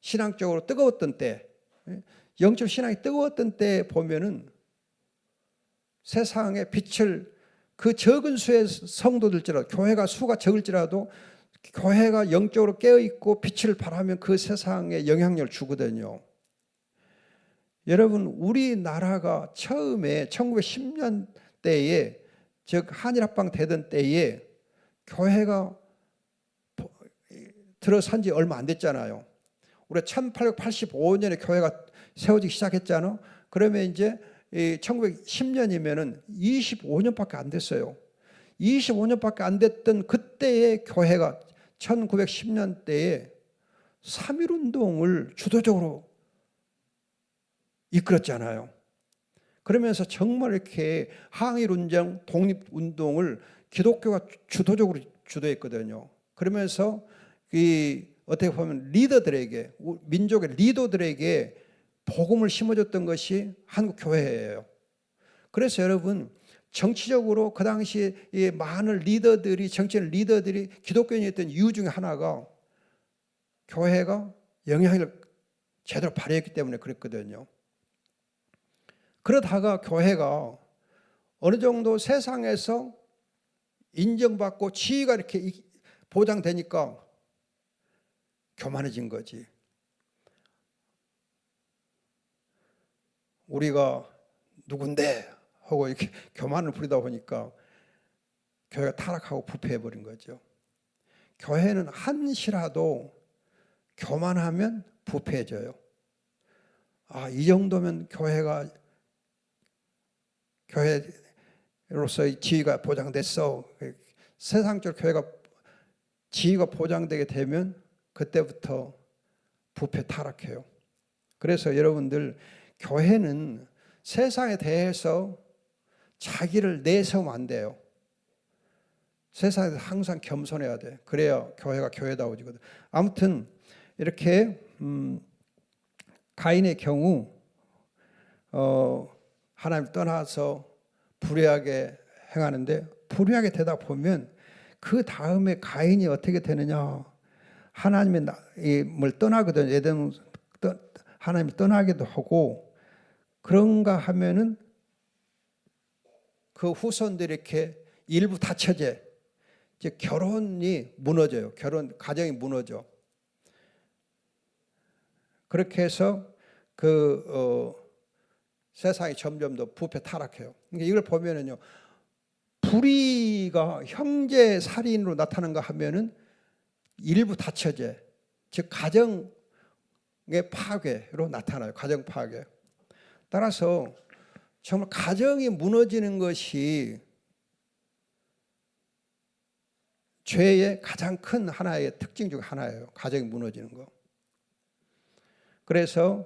Speaker 1: 신앙적으로 뜨거웠던 때, 영적 신앙이 뜨거웠던 때 보면은 세상의 빛을, 그 적은 수의 성도들지라도, 교회가 수가 적을지라도 교회가 영적으로 깨어있고 빛을 발하면 그 세상에 영향력을 주거든요. 여러분, 우리나라가 처음에 1910년대에, 즉 한일합방 되던 때에 교회가 들어선 지 얼마 안 됐잖아요. 우리가 1885년에 교회가 세워지기 시작했잖아요. 그러면 이제 1910년이면은 25년밖에 안 됐어요. 25년밖에 안 됐던 그때의 교회가 1910년대에 3.1운동을 주도적으로 이끌었잖아요. 그러면서 정말 이렇게 항일운동, 독립운동을 기독교가 주도적으로 주도했거든요. 그러면서 어떻게 보면 리더들에게, 민족의 리더들에게 복음을 심어줬던 것이 한국 교회예요. 그래서 여러분, 정치적으로 그 당시 많은 리더들이, 정치인 리더들이 기독교인이었던 이유 중에 하나가 교회가 영향을 제대로 발휘했기 때문에 그랬거든요. 그러다가 교회가 어느 정도 세상에서 인정받고 지위가 이렇게 보장되니까 교만해진 거지. 우리가 누군데 하고 이렇게 교만을 부리다 보니까 교회가 타락하고 부패해버린 거죠. 교회는 한시라도 교만하면 부패해져요. 이 정도면 교회로서의 지위가 보장됐어. 세상적 교회가 지위가 보장되게 되면 그때부터 부패 타락해요. 그래서 여러분들, 교회는 세상에 대해서 자기를 내세우면 안 돼요. 세상에서 항상 겸손해야 돼. 그래야 교회가 교회다워지거든. 아무튼 이렇게 가인의 경우 하나님 떠나서 불의하게 행하는데, 불의하게 되다 보면 그 다음에 가인이 어떻게 되느냐, 하나님을 떠나거든. 에덴 하나님을 떠나기도 하고, 그런가 하면은 그 후손들이 이렇게 일부 다처제, 이제 결혼이 무너져요. 가정이 무너져. 그렇게 해서 세상이 점점 더 부패 타락해요. 그러니까 이걸 보면은요, 불의가 형제 살인으로 나타난가 하면은 일부 다처제, 즉 가정의 파괴로 나타나요. 가정 파괴. 따라서 정말 가정이 무너지는 것이 죄의 가장 큰 하나의 특징 중 하나예요. 가정이 무너지는 거. 그래서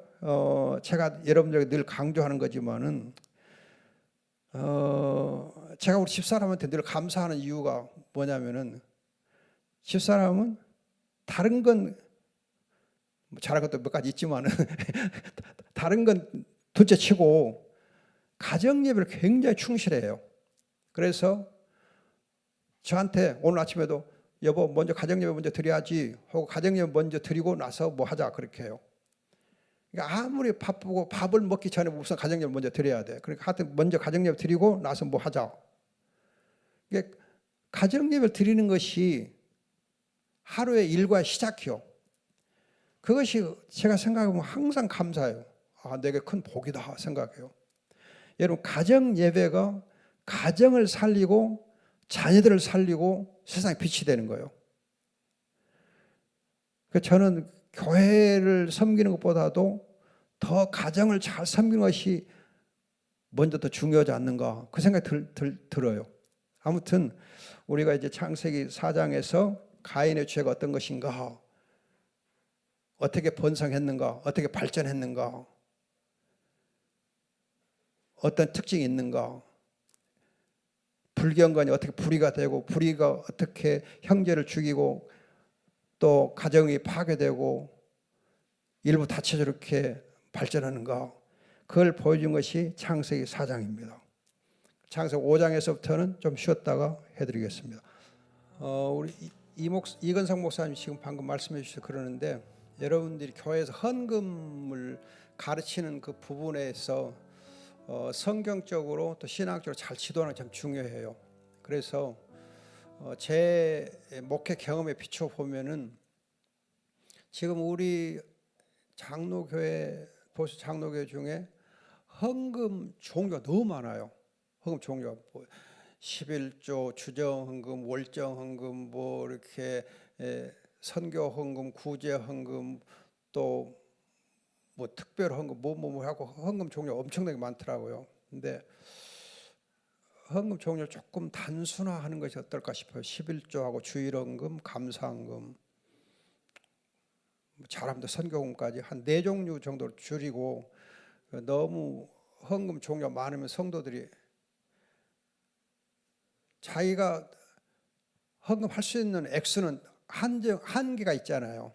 Speaker 1: 제가 여러분들에게 늘 강조하는 거지만은, 제가 우리 집사람한테 늘 감사하는 이유가 뭐냐면은, 집사람은 다른 건 잘할 것도 몇 가지 있지만은 다른 건 둘째 치고 가정 예배를 굉장히 충실해요. 그래서 저한테 오늘 아침에도 여보 먼저 가정 예배 먼저 드려야지 하고, 가정 예배 먼저 드리고 나서 뭐 하자 그렇게 해요. 그러니까 아무리 바쁘고 밥을 먹기 전에 무슨 가정 예배 먼저 드려야 돼. 그러니까 하여튼 먼저 가정 예배 드리고 나서 뭐 하자. 이게 가정 예배를 드리는 것이 하루의 일과의 시작이요. 그것이 제가 생각해보면 항상 감사해요. 내게 큰 복이다 생각해요. 여러분, 가정 예배가 가정을 살리고 자녀들을 살리고 세상에 빛이 되는 거예요. 저는 교회를 섬기는 것보다도 더 가정을 잘 섬기는 것이 먼저 더 중요하지 않는가, 그 생각이 들어요. 아무튼 우리가 이제 창세기 4장에서 가인의 죄가 어떤 것인가, 어떻게 번성했는가, 어떻게 발전했는가, 어떤 특징이 있는가, 불경건이 어떻게 불의가 되고 불의가 어떻게 형제를 죽이고 또 가정이 파괴되고 일부 다쳐서 이렇게 발전하는가, 그걸 보여준 것이 창세기 4장입니다. 창세기 5장에서부터는 좀 쉬었다가 해드리겠습니다. 우리 이건성 목사님 지금 방금 말씀해 주셔서 그러는데, 여러분들이 교회에서 헌금을 가르치는 그 부분에서 성경적으로 또 신학적으로 잘 지도하는 게 참 중요해요. 그래서 제 목회 경험에 비춰 보면은 지금 우리 장로교회, 보수 장로교회 중에 헌금 종류가 너무 많아요. 헌금 종류가 11조, 주정 헌금, 월정 헌금, 뭐 이렇게 선교 헌금, 구제 헌금, 또 뭐 특별 헌금, 뭐 하고 헌금 종류 엄청나게 많더라고요. 근데 헌금 종류를 조금 단순화하는 것이 어떨까 싶어요. 11조하고 주일헌금, 감사헌금, 잘하면 선교헌금까지 한 4종류 정도로 줄이고, 너무 헌금 종류가 많으면 성도들이 자기가 헌금할 수 있는 액수는 한계가 있잖아요.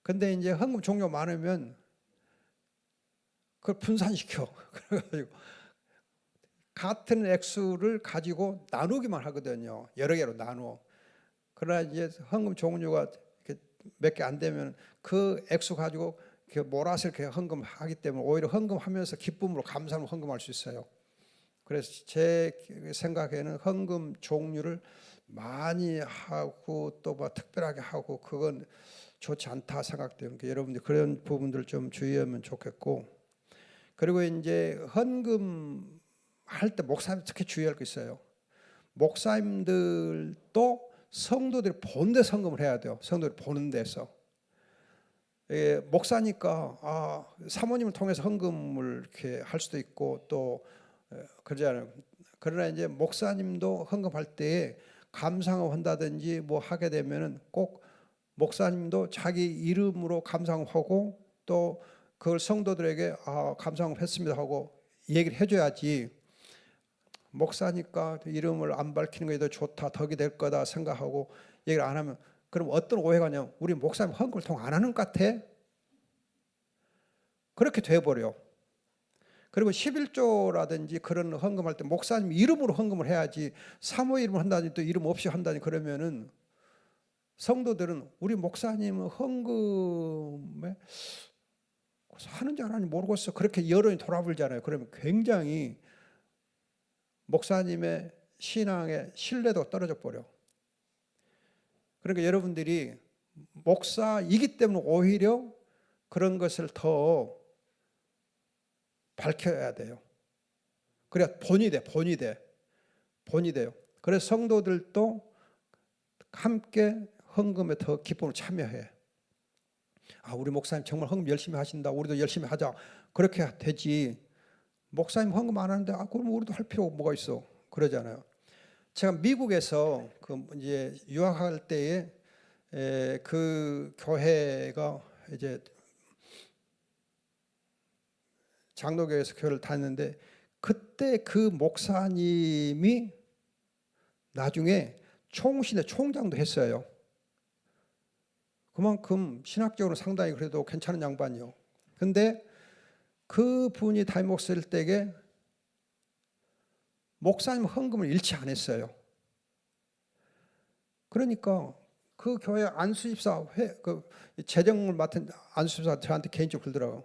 Speaker 1: 근데 이제 헌금 종류 많으면 그걸 분산시켜. 그래가지고 같은 액수를 가지고 나누기만 하거든요. 여러 개로 나누어. 그러나 이제 헌금 종류가 몇 개 안 되면 그 액수 가지고 이렇게 몰아서 이렇게 헌금하기 때문에 오히려 헌금하면서 기쁨으로 감사로 헌금할 수 있어요. 그래서 제 생각에는 헌금 종류를 많이 하고 또 뭐 특별하게 하고 그건 좋지 않다 생각돼요. 그러니까 여러분들 그런 부분들 좀 주의하면 좋겠고, 그리고 이제 헌금 할 때 목사님 특히 주의할 거 있어요. 목사님들도 성도들이 보는 데서 헌금을 해야 돼요. 성도들이 보는 데서. 목사니까 사모님을 통해서 헌금을 이렇게 할 수도 있고 또 그러잖아요. 그러나 이제 목사님도 헌금할 때에 감상을 한다든지 뭐 하게 되면은 꼭 목사님도 자기 이름으로 감상하고 또 그걸 성도들에게 감상을 했습니다 하고 얘기를 해줘야지, 목사니까 이름을 안 밝히는 게 더 좋다, 덕이 될 거다 생각하고 얘기를 안 하면, 그럼 어떤 오해가 냐면 우리 목사님 헌금을 통 안 하는 것 같아? 그렇게 돼버려. 그리고 11조라든지 그런 헌금할 때 목사님 이름으로 헌금을 해야지, 사모 이름을 한다니 또 이름 없이 한다니 그러면은 성도들은 우리 목사님은 헌금에 하는지 안 하는지 모르겠어, 그렇게 여론이 돌아불잖아요. 그러면 굉장히 목사님의 신앙의 신뢰도가 떨어져 버려. 그러니까 여러분들이 목사이기 때문에 오히려 그런 것을 더 밝혀야 돼요. 그래야 본이 돼요. 그래서 성도들도 함께 헌금에 더 기쁨으로 참여해. 우리 목사님 정말 헌금 열심히 하신다, 우리도 열심히 하자, 그렇게 되지. 목사님 헌금 안 하는데 그럼 우리도 할 필요가 뭐가 있어, 그러잖아요. 제가 미국에서 그 이제 유학할 때에 그 교회가 이제 장로교회에서 교회를 다녔는데, 그때 그 목사님이 나중에 총신의 총장도 했어요. 그만큼 신학적으로 상당히 그래도 괜찮은 양반이요. 근데 그 분이 담임 목사일 때에 목사님 헌금을 잃지 않았어요. 그러니까 그 교회 안수집사 그 재정을 맡은 안수집사 저한테 개인적으로 그러더라고요.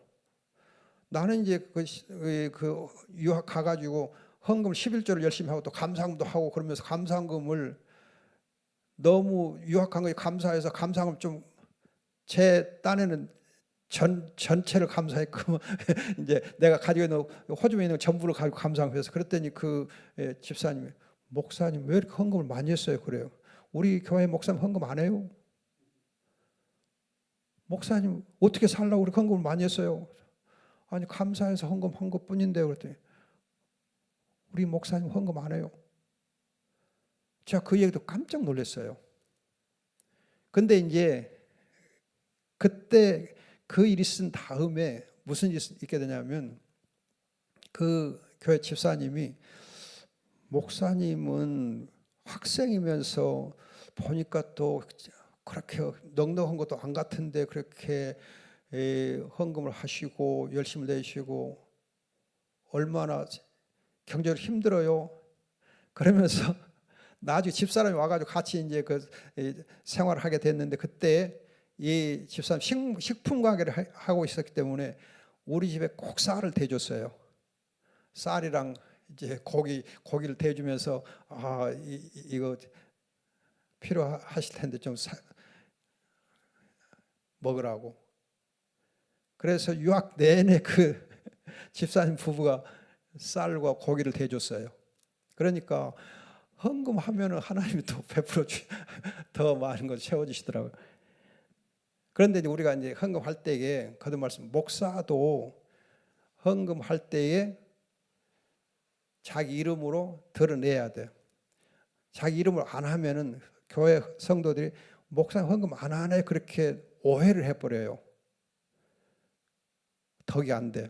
Speaker 1: 나는 이제 그 유학 가가지고 헌금 11조를 열심히 하고 또 감사금도 하고 그러면서 감사금을 너무 유학한 거에 감사해서 감사금 좀 제 딴에는 전체를 감사했고 이제 내가 가지고 있는 호주에 있는 전부를 가지고 감사해서, 그랬더니 그 집사님이 목사님 왜 이렇게 헌금을 많이 했어요? 그래요. 우리 교회 목사님 헌금 안 해요? 목사님 어떻게 살라고 그렇게 헌금을 많이 했어요? 아니 감사해서 헌금한 것뿐인데, 그랬더니 우리 목사님 헌금 안 해요. 제가 그 얘기도 깜짝 놀랐어요. 근데 이제 그때 그 일이 있은 다음에 무슨 일이 있게 되냐면 그 교회 집사님이 목사님은 학생이면서 보니까 또 그렇게 넉넉한 것도 안 같은데 그렇게 헌금을 하시고 열심을 내시고 얼마나 경제적으로 힘들어요. 그러면서 나중에 집사람이 와가지고 같이 이제 그 생활을 하게 됐는데 그때 이 집사람 식품 가게를 하고 있었기 때문에 우리 집에 꼭 쌀을 대줬어요. 쌀이랑 이제 고기를 대주면서 이거 필요하실 텐데 좀 먹으라고. 그래서 유학 내내 그 집사님 부부가 쌀과 고기를 대줬어요. 그러니까 헌금하면은 하나님이 또 베풀어 더 많은 걸 채워주시더라고요. 그런데 이제 우리가 이제 헌금할 때에 거듭 말씀 목사도 헌금할 때에 자기 이름으로 드러내야 돼. 자기 이름을 안 하면은 교회 성도들이 목사 헌금 안 하네 그렇게 오해를 해버려요. 덕이 안 돼.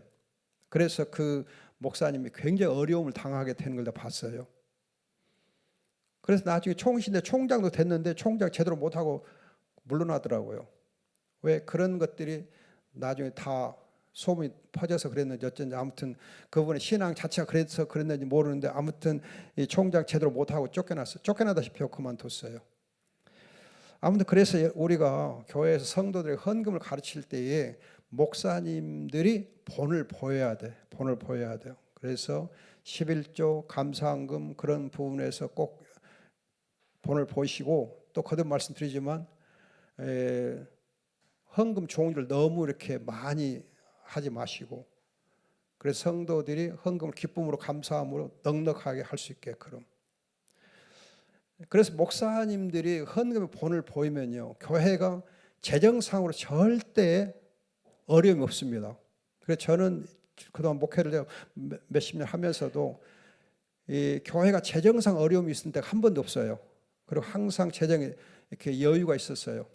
Speaker 1: 그래서 그 목사님이 굉장히 어려움을 당하게 되는 걸 다 봤어요. 그래서 나중에 총신대 총장도 됐는데 총장 제대로 못하고 물러나더라고요. 왜 그런 것들이 나중에 다 소문이 퍼져서 그랬는지 어쩐지 아무튼 그분의 신앙 자체가 그래서 그랬는지 모르는데 아무튼 이 총장 제대로 못하고 쫓겨났어요. 쫓겨나다시피 그만뒀어요. 아무튼 그래서 우리가 교회에서 성도들의 헌금을 가르칠 때에 목사님들이 본을 보여야 돼. 본을 보여야 돼요. 그래서 11조 감사헌금 그런 부분에서 꼭 본을 보시고 또 거듭 말씀드리지만 헌금 종류를 너무 이렇게 많이 하지 마시고 그래서 성도들이 헌금을 기쁨으로 감사함으로 넉넉하게 할 수 있게끔. 그래서 목사님들이 헌금의 본을 보이면요 교회가 재정상으로 절대 어려움이 없습니다. 그래서 저는 그동안 목회를 몇십 년 하면서도 이 교회가 재정상 어려움이 있을 때가 한 번도 없어요. 그리고 항상 재정에 이렇게 여유가 있었어요.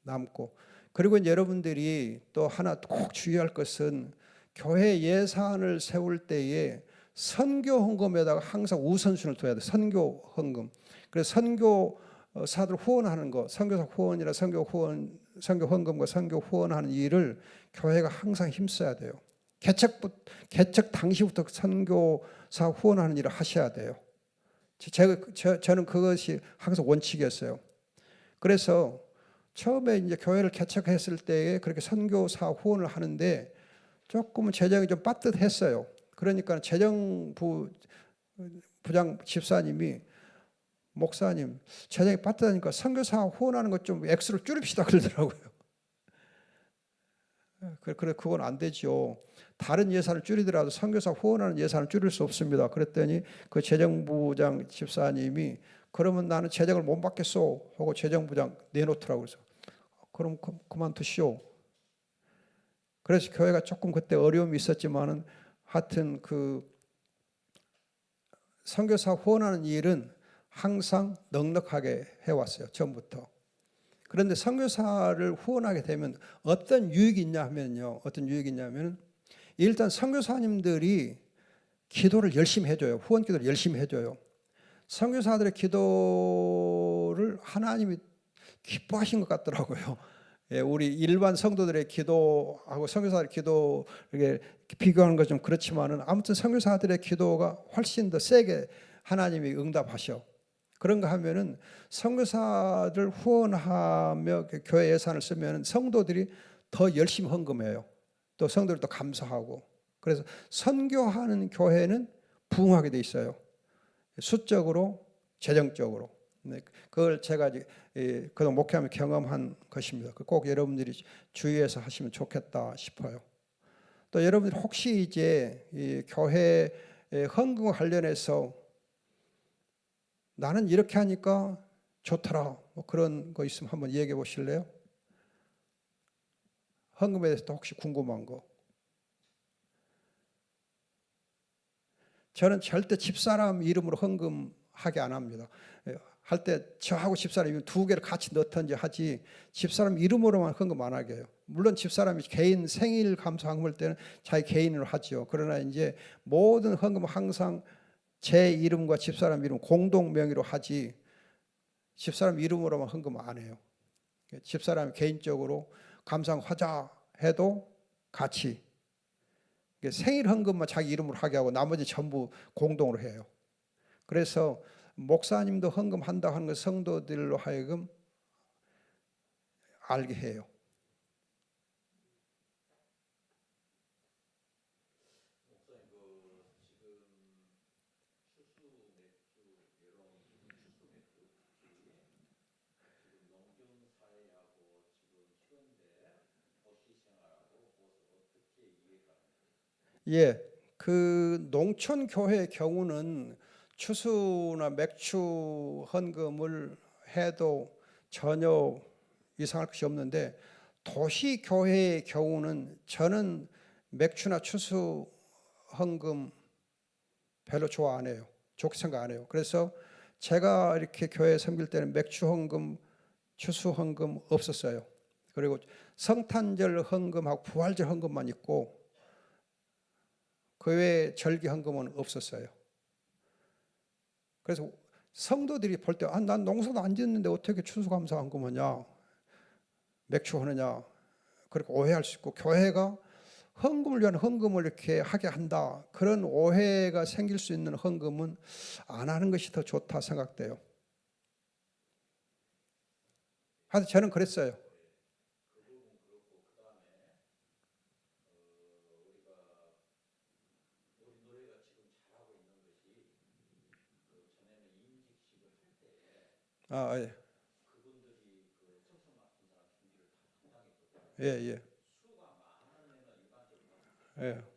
Speaker 1: 남고. 그리고 이제 여러분들이 또 하나 꼭 주의할 것은 교회 예산을 세울 때에 선교 헌금에다가 항상 우선순위를 둬야 돼. 선교 헌금. 그래서 선교사들 후원하는 거, 선교사 후원이나 선교 헌금과 선교 후원하는 일을 교회가 항상 힘써야 돼요. 개척 당시부터 선교사 후원하는 일을 하셔야 돼요. 저는 그것이 항상 원칙이었어요. 그래서 처음에 이제 교회를 개척했을 때에 그렇게 선교사 후원을 하는데 조금은 재정이 좀 빠듯했어요. 그러니까 재정부 부장 집사님이 목사님 재정이 빠듯하니까 선교사 후원하는 것 좀 액수를 줄입시다 그러더라고요. 그래 그건 안 되죠. 다른 예산을 줄이더라도 선교사 후원하는 예산을 줄일 수 없습니다. 그랬더니 그 재정부장 집사님이 그러면 나는 재정을 못 받겠소 하고 재정부장 내놓더라고요. 그래서 그럼 그만두시오. 그래서 교회가 조금 그때 어려움이 있었지만은 하여튼 그 선교사 후원하는 일은 항상 넉넉하게 해왔어요. 처음부터. 그런데 선교사를 후원하게 되면 어떤 유익이 있냐 하면요. 어떤 유익이 있냐면 일단 선교사님들이 기도를 열심히 해줘요. 후원 기도를 열심히 해줘요. 선교사들의 기도를 하나님이 기뻐하신 것 같더라고요. 예, 우리 일반 성도들의 기도하고 선교사들의 기도 이렇게 비교하는 것 좀 그렇지만은 아무튼 선교사들의 기도가 훨씬 더 세게 하나님이 응답하셔. 그런가 하면은 선교사들 후원하며 교회 예산을 쓰면 성도들이 더 열심히 헌금해요. 또 성도들이 또 감사하고. 그래서 선교하는 교회는 부흥하게 돼 있어요. 수적으로, 재정적으로. 그걸 제가 그동안 목회하며 경험한 것입니다. 꼭 여러분들이 주의해서 하시면 좋겠다 싶어요. 또 여러분들이 혹시 이제 이 교회 헌금과 관련해서 나는 이렇게 하니까 좋더라 뭐 그런 거 있으면 한번 얘기해 보실래요? 헌금에 대해서 혹시 궁금한 거. 저는 절대 집사람 이름으로 헌금하게 안 합니다. 할 때 저하고 집사람 이름 두 개를 같이 넣든지 하지 집사람 이름으로만 헌금 안 하게 해요. 물론 집사람이 개인 생일 감사헌금할 때는 자기 개인으로 하죠. 그러나 이제 모든 헌금은 항상 제 이름과 집사람 이름 공동 명의로 하지 집사람 이름으로만 헌금 안 해요. 집사람이 개인적으로 감사하자 해도 같이 생일 헌금만 자기 이름으로 하게 하고 나머지 전부 공동으로 해요. 그래서 목사님도 헌금한다 하는 것 성도들로 하여금 알게 해요. 예, 그 농촌 교회의 경우는 추수나 맥추 헌금을 해도 전혀 이상할 것이 없는데 도시 교회의 경우는 저는 맥추나 추수 헌금 별로 좋아 안 해요. 좋게 생각 안 해요. 그래서 제가 이렇게 교회 섬길 때는 맥추 헌금, 추수 헌금 없었어요. 그리고 성탄절 헌금하고 부활절 헌금만 있고 그 외에 절기 헌금은 없었어요. 그래서 성도들이 볼 때 난 농사도 안 짓는데 어떻게 추수감사 헌금하냐 맥추 하느냐 그렇게 오해할 수 있고 교회가 헌금을 위한 헌금을 이렇게 하게 한다 그런 오해가 생길 수 있는 헌금은 안 하는 것이 더 좋다 생각돼요. 하여튼 저는 그랬어요. 아, 예. 예, 예. 예.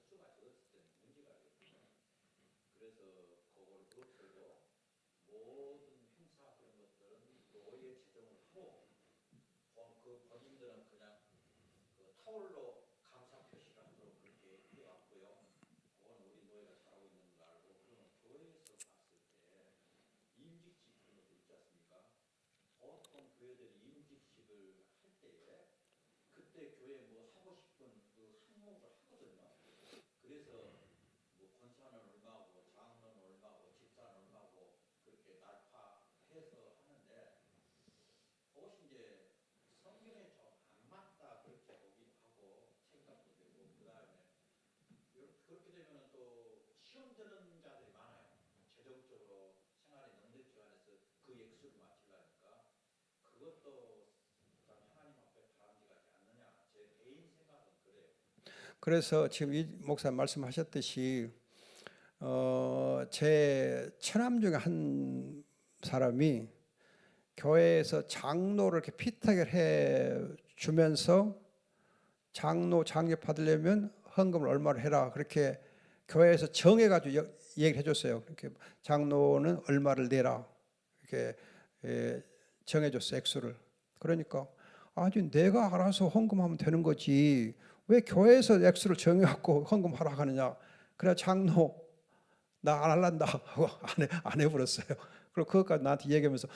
Speaker 1: 그래서 지금 이 목사님 말씀하셨듯이 제 처남 중에 한 사람이 교회에서 장로를 이렇게 피탁을 해 주면서 장로 장례 받으려면 헌금을 얼마를 해라 그렇게 교회에서 정해가지고 얘기를 해줬어요. 이렇게 장로는 얼마를 내라 이렇게 정해줬어 액수를. 그러니까 아주 내가 알아서 헌금하면 되는 거지 왜 교회에서 액수를 정해갖고 헌금하라 하느냐. 그래 장로 나 안 할란다 하고 안 해버렸어요. 그리고 그것까지 나한테 얘기하면서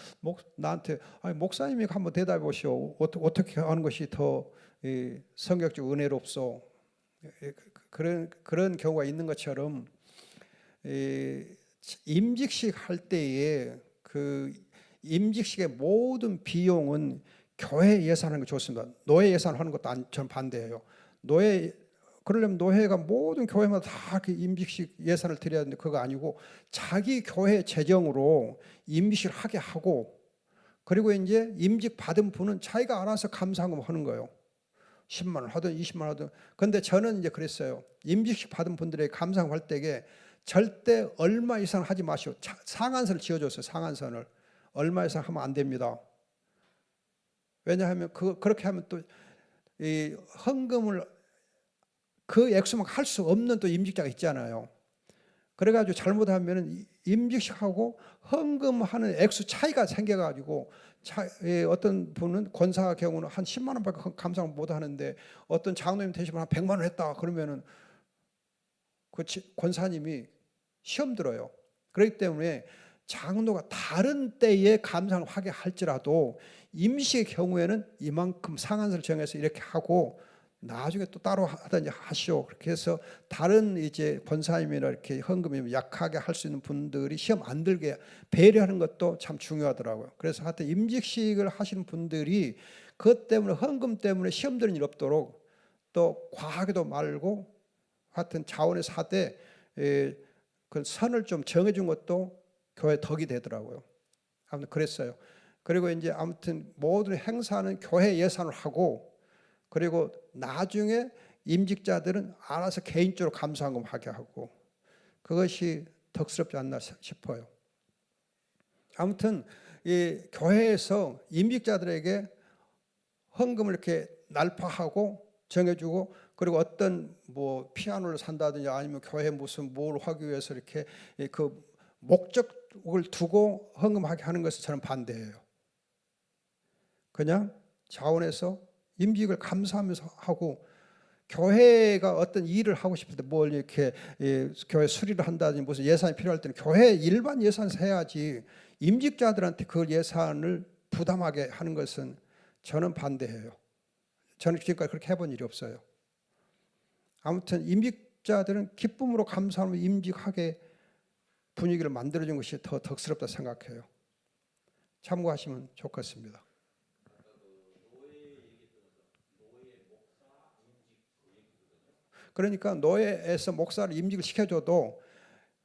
Speaker 1: 나한테 아니, 목사님이 한번 대답해 보시오. 어떻게 하는 것이 더 성격적 은혜롭소. 그런 경우가 있는 것처럼 임직식 할 때에 그 임직식의 모든 비용은 교회 예산하는 게 좋습니다. 노예 예산하는 것도 저는 반대예요. 그러려면 노회가 모든 교회마다 다 임직식 예산을 드려야 되는데 그거 아니고 자기 교회 재정으로 임직식을 하게 하고 그리고 이제 임직 받은 분은 자기가 알아서 감사헌금 하는 거예요. 10만 원 하든 20만 원 하든. 그런데 저는 이제 그랬어요. 임직식 받은 분들에게 감사헌금 할 때에 절대 얼마 이상 하지 마시오. 상한선을 지어줬어요. 상한선을. 얼마 이상 하면 안 됩니다. 왜냐하면 그렇게 하면 또 이 헌금을 그 액수만 할 수 없는 또 임직자가 있잖아요. 그래가지고 잘못하면 임직식하고 헌금하는 액수 차이가 생겨가지고 어떤 분은 권사 경우는 한 10만 원밖에 감사를 못 하는데 어떤 장로님 되시면 한 100만 원 했다 그러면은 그 권사님이 시험 들어요. 그렇기 때문에 장로가 다른 때에 감사를 하게 할지라도 임시의 경우에는 이만큼 상한선을 정해서 이렇게 하고 나중에 또 따로 하든지 하시오. 그렇게 해서 다른 이제 권사님이나 이렇게 헌금이 약하게 할 수 있는 분들이 시험 안 들게 배려하는 것도 참 중요하더라고요. 그래서 하여튼 임직식을 하시는 분들이 그것 때문에 헌금 때문에 시험 드는 일 없도록 또 과하게도 말고 하여튼 자원에서 하되 그 선을 좀 정해준 것도 교회 덕이 되더라고요. 아무튼 그랬어요. 그리고 이제 아무튼 모든 행사는 교회 예산을 하고 그리고 나중에 임직자들은 알아서 개인적으로 감사헌금 하게 하고 그것이 덕스럽지 않나 싶어요. 아무튼 이 교회에서 임직자들에게 헌금을 이렇게 날파하고 정해주고 그리고 어떤 뭐 피아노를 산다든지 아니면 교회 무슨 뭘 하기 위해서 이렇게 그 목적을 두고 헌금하게 하는 것을 저는 반대해요. 그냥 자원에서 임직을 감사하면서 하고 교회가 어떤 일을 하고 싶을 때 뭘 이렇게 교회 수리를 한다든지 무슨 예산이 필요할 때는 교회 일반 예산에서 해야지 임직자들한테 그 예산을 부담하게 하는 것은 저는 반대해요. 저는 지금까지 그렇게 해본 일이 없어요. 아무튼 임직자들은 기쁨으로 감사하며 임직하게 분위기를 만들어준 것이 더 덕스럽다 생각해요. 참고하시면 좋겠습니다. 그러니까 노회에서 목사를 임직을 시켜줘도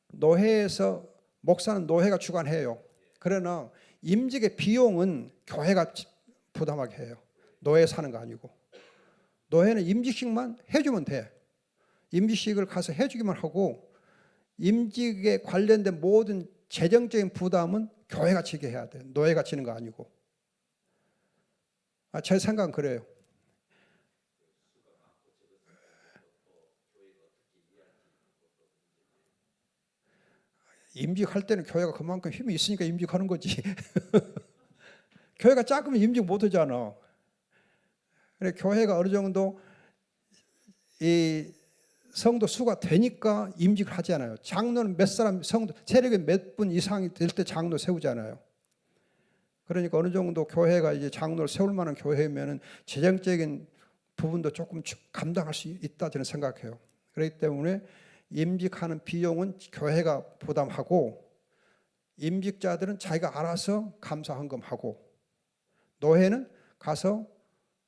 Speaker 1: 노회에서 목사는 노회가 주관해요. 그러나 임직의 비용은 교회가 부담하게 해요. 노회 사는 거 아니고. 노회는 임직식만 해주면 돼. 임직식을 가서 해주기만 하고 임직에 관련된 모든 재정적인 부담은 교회가 지게 해야 돼. 노회가 지는 거 아니고. 제 생각은 그래요. 임직할 때는 교회가 그만큼 힘이 있으니까 임직하는 거지. 교회가 작으면 임직 못 하잖아. 그래 교회가 어느 정도 이 성도 수가 되니까 임직을 하잖아요. 장로는 몇 사람 성도 세력이 몇 분 이상이 될 때 장로 세우잖아요. 그러니까 어느 정도 교회가 이제 장로를 세울 만한 교회면은 재정적인 부분도 조금 감당할 수 있다 저는 생각해요. 그렇기 때문에 임직하는 비용은 교회가 부담하고 임직자들은 자기가 알아서 감사헌금하고 노회는 가서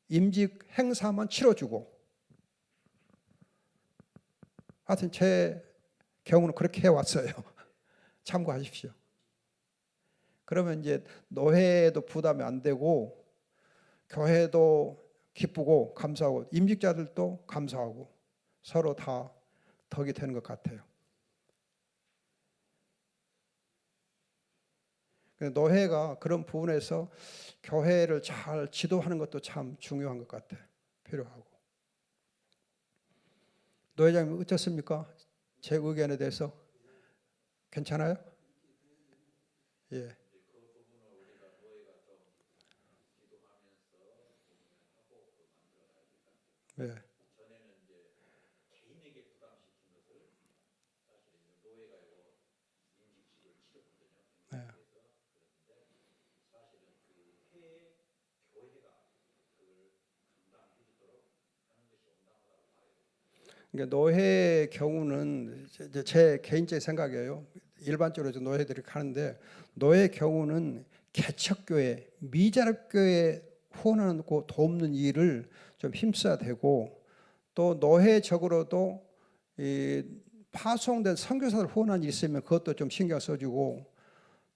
Speaker 1: 임직 행사만 치러주고 하여튼 제 경우는 그렇게 해왔어요. 참고하십시오. 그러면 이제 노회도 부담이 안 되고 교회도 기쁘고 감사하고 임직자들도 감사하고 서로 다 덕이 되는 것 같아요. 노회가 그런 부분에서 교회를 잘 지도하는 것도 참 중요한 것 같아요. 필요하고. 노회장님 어떻습니까? 제 의견에 대해서 괜찮아요? 예. 네. 네. 그러니까 노회의 경우는 제 개인적인 생각이에요. 일반적으로 노회들이 하는데 노회의 경우는 개척교회, 미자립교회 후원하고 돕는 일을 좀 힘써야 되고 또 노회적으로도 이 파송된 선교사들 후원한 일이 있으면 그것도 좀 신경 써주고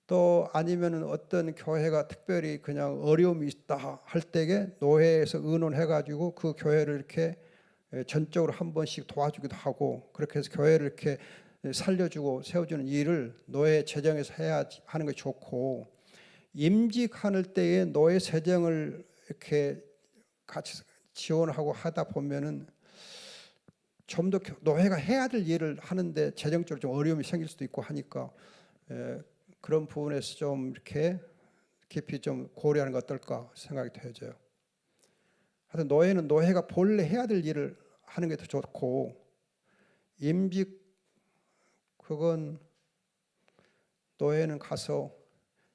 Speaker 1: 또 아니면은 어떤 교회가 특별히 그냥 어려움이 있다 할 때에 노회에서 의논해가지고 그 교회를 이렇게 전적으로 한 번씩 도와주기도 하고 그렇게 해서 교회를 이렇게 살려주고 세워주는 일을 노회 재정에서 해야 하는 것이 좋고 임직할 때에 노회 재정을 이렇게 같이 지원하고 하다 보면은 좀 더 노회가 해야 될 일을 하는데 재정적으로 좀 어려움이 생길 수도 있고 하니까 그런 부분에서 좀 이렇게 깊이 좀 고려하는 것 어떨까 생각이 되어져요. 하여튼 노회는 노회가 본래 해야 될 일을 하는 게 더 좋고 임직 그건 노회는 가서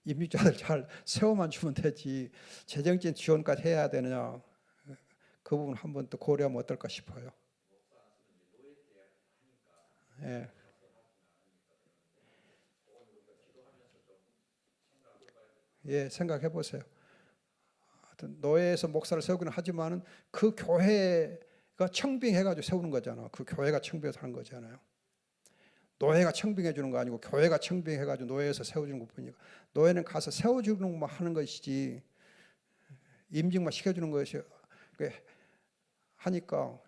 Speaker 1: 임직자들 잘 세워만 주면 되지 재정적인 지원까지 해야 되느냐. 그 부분 한번 또 고려하면 어떨까 싶어요. 예. 예, 생각해 보세요. 하여튼 노예에서 목사를 세우기는 하지만은 그 교회가 청빙해가지고 세우는 거잖아. 그 교회가 청빙해서 하는 거잖아요. 노예가 청빙해 주는 거 아니고 교회가 청빙해가지고 노예에서 세워주는 것뿐이니까 노예는 가서 세워주는 것만 하는 것이지 임직만 시켜주는 것이 하니까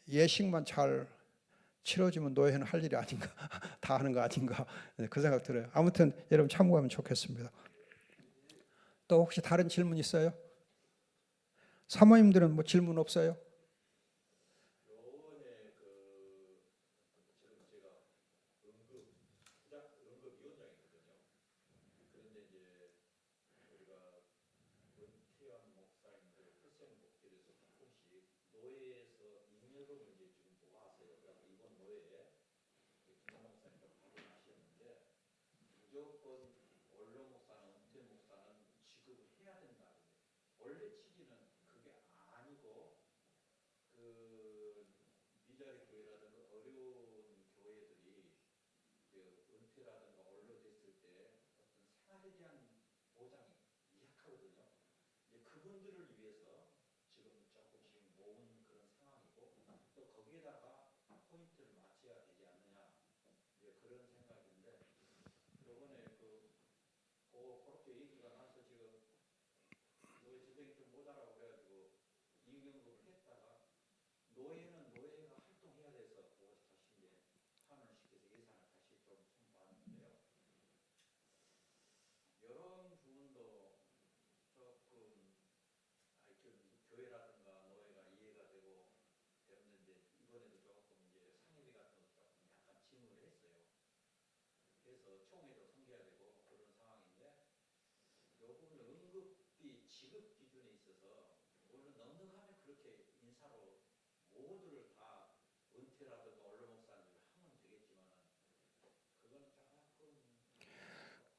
Speaker 1: 예식만 잘 치러주면 노예는 할 일이 아닌가 다 하는 거 아닌가 그 생각 들어요. 아무튼 여러분 참고하면 좋겠습니다. 또 혹시 다른 질문 있어요? 사모님들은 뭐 질문 없어요?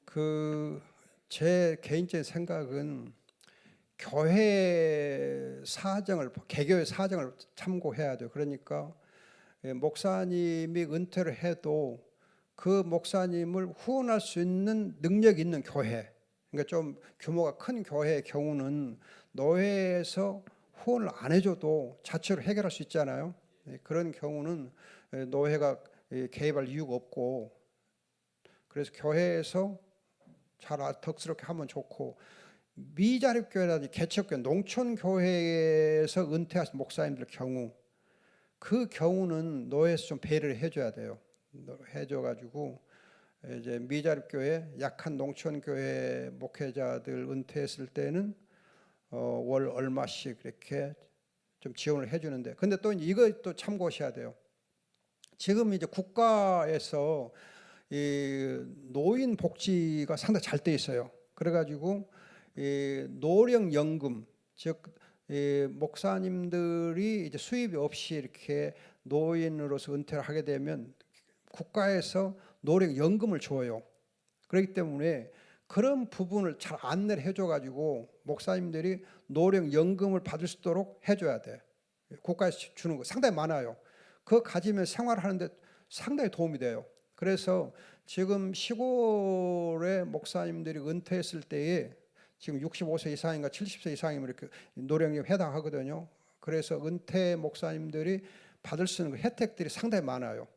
Speaker 1: 그 제 개인적인 생각은 교회 사정을 개교의 사정을 참고해야 돼요. 그러니까 목사님이 은퇴를 해도 그 목사님을 후원할 수 있는 능력 있는 교회, 그러니까 좀 규모가 큰 교회의 경우는 노회에서 후원을 안 해줘도 자체로 해결할 수 있잖아요. 그런 경우는 노회가 개입할 이유가 없고, 그래서 교회에서 잘 덕스럽게 하면 좋고, 미자립교회라든지 개척교회, 농촌교회에서 은퇴하신 목사님들 경우, 그 경우는 노회에서 좀 배려를 해줘야 돼요. 해줘가지고 이제 미자립교회, 약한 농촌교회 목회자들 은퇴했을 때는 월 얼마씩 이렇게 좀 지원을 해주는데, 근데 또 이거 또 참고하셔야 돼요. 지금 이제 국가에서 이 노인 복지가 상당히 잘 돼 있어요. 그래가지고 이 노령연금, 즉 목사님들이 이제 수입이 없이 이렇게 노인으로서 은퇴를 하게 되면 국가에서 노령연금을 줘요. 그렇기 때문에 그런 부분을 잘 안내를 해줘가지고 목사님들이 노령연금을 받을 수 있도록 해줘야 돼. 국가에서 주는 거 상당히 많아요. 그거 가지면 생활하는데 상당히 도움이 돼요. 그래서 지금 시골의 목사님들이 은퇴했을 때에 지금 65세 이상인가 70세 이상이면 이렇게 노령연금 해당하거든요. 그래서 은퇴 목사님들이 받을 수 있는 혜택들이 상당히 많아요.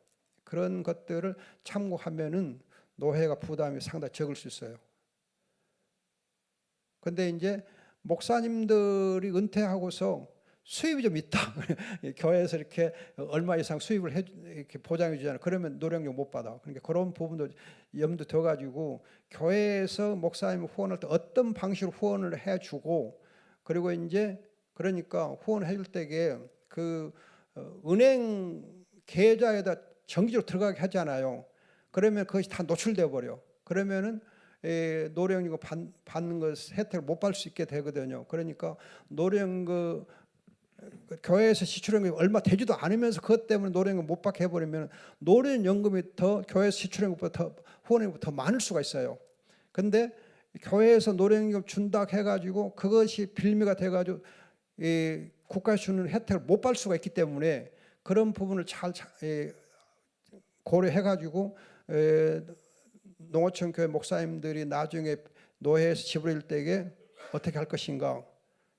Speaker 1: 그런 것들을 참고하면은 노회가 부담이 상당히 적을 수 있어요. 근데 이제 목사님들이 은퇴하고서 수입이 좀 있다. 교회에서 이렇게 얼마 이상 수입을 이렇게 보장해 주잖아요. 그러면 노령연금 못 받아. 그러니까 그런 부분도 염두 둬가지고 교회에서 목사님 후원할 때 어떤 방식으로 후원을 해주고, 그리고 이제 그러니까 후원해 줄 때에 그 은행 계좌에다 정기적으로 들어가게 하잖아요. 그러면 그것이 다 노출돼 버려. 그러면은 노령연금 받는 것 혜택을 못 받을 수 있게 되거든요. 그러니까 노령연금 교회에서 지출연금이 얼마 되지도 않으면서 그것 때문에 노령연금 못 받게 해버리면 노령연금이 더 교회에서 지출연금보다 더 후원연금보다 더 많을 수가 있어요. 근데 교회에서 노령연금 준다 해가지고 그것이 빌미가 돼가지고 이 국가에서 주는 혜택을 못 받을 수가 있기 때문에 그런 부분을 잘 고려해가지고 농어촌 교회 목사님들이 나중에 노회에서 지불할 때에 어떻게 할 것인가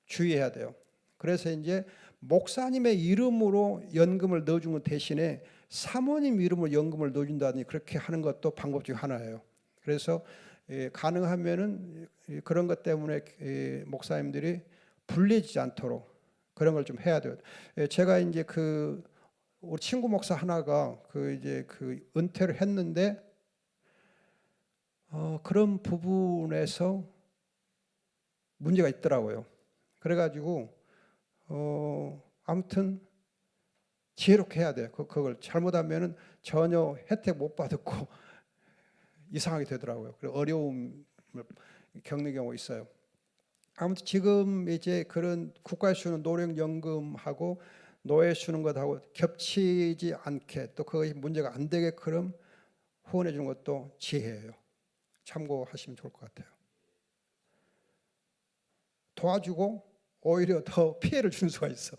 Speaker 1: 주의해야 돼요. 그래서 이제 목사님의 이름으로 연금을 넣어준 것 대신에 사모님 이름으로 연금을 넣어준다니 그렇게 하는 것도 방법 중 하나예요. 그래서 가능하면은 그런 것 때문에 목사님들이 불리지 않도록 그런 걸 좀 해야 돼요. 제가 이제 우리 친구 목사 하나가 이제 은퇴를 했는데 그런 부분에서 문제가 있더라고요. 그래가지고 아무튼 지혜롭게 해야 돼요. 그걸 잘못하면은 전혀 혜택 못 받고 이상하게 되더라고요. 그래서 어려움을 겪는 경우가 있어요. 아무튼 지금 이제 그런 국가에서 주는 노령연금하고 노예에서 주는 것하고 겹치지 않게 또 그것이 문제가 안 되게끔 후원해 주는 것도 지혜예요. 참고하시면 좋을 것 같아요. 도와주고 오히려 더 피해를 주는 수가 있어.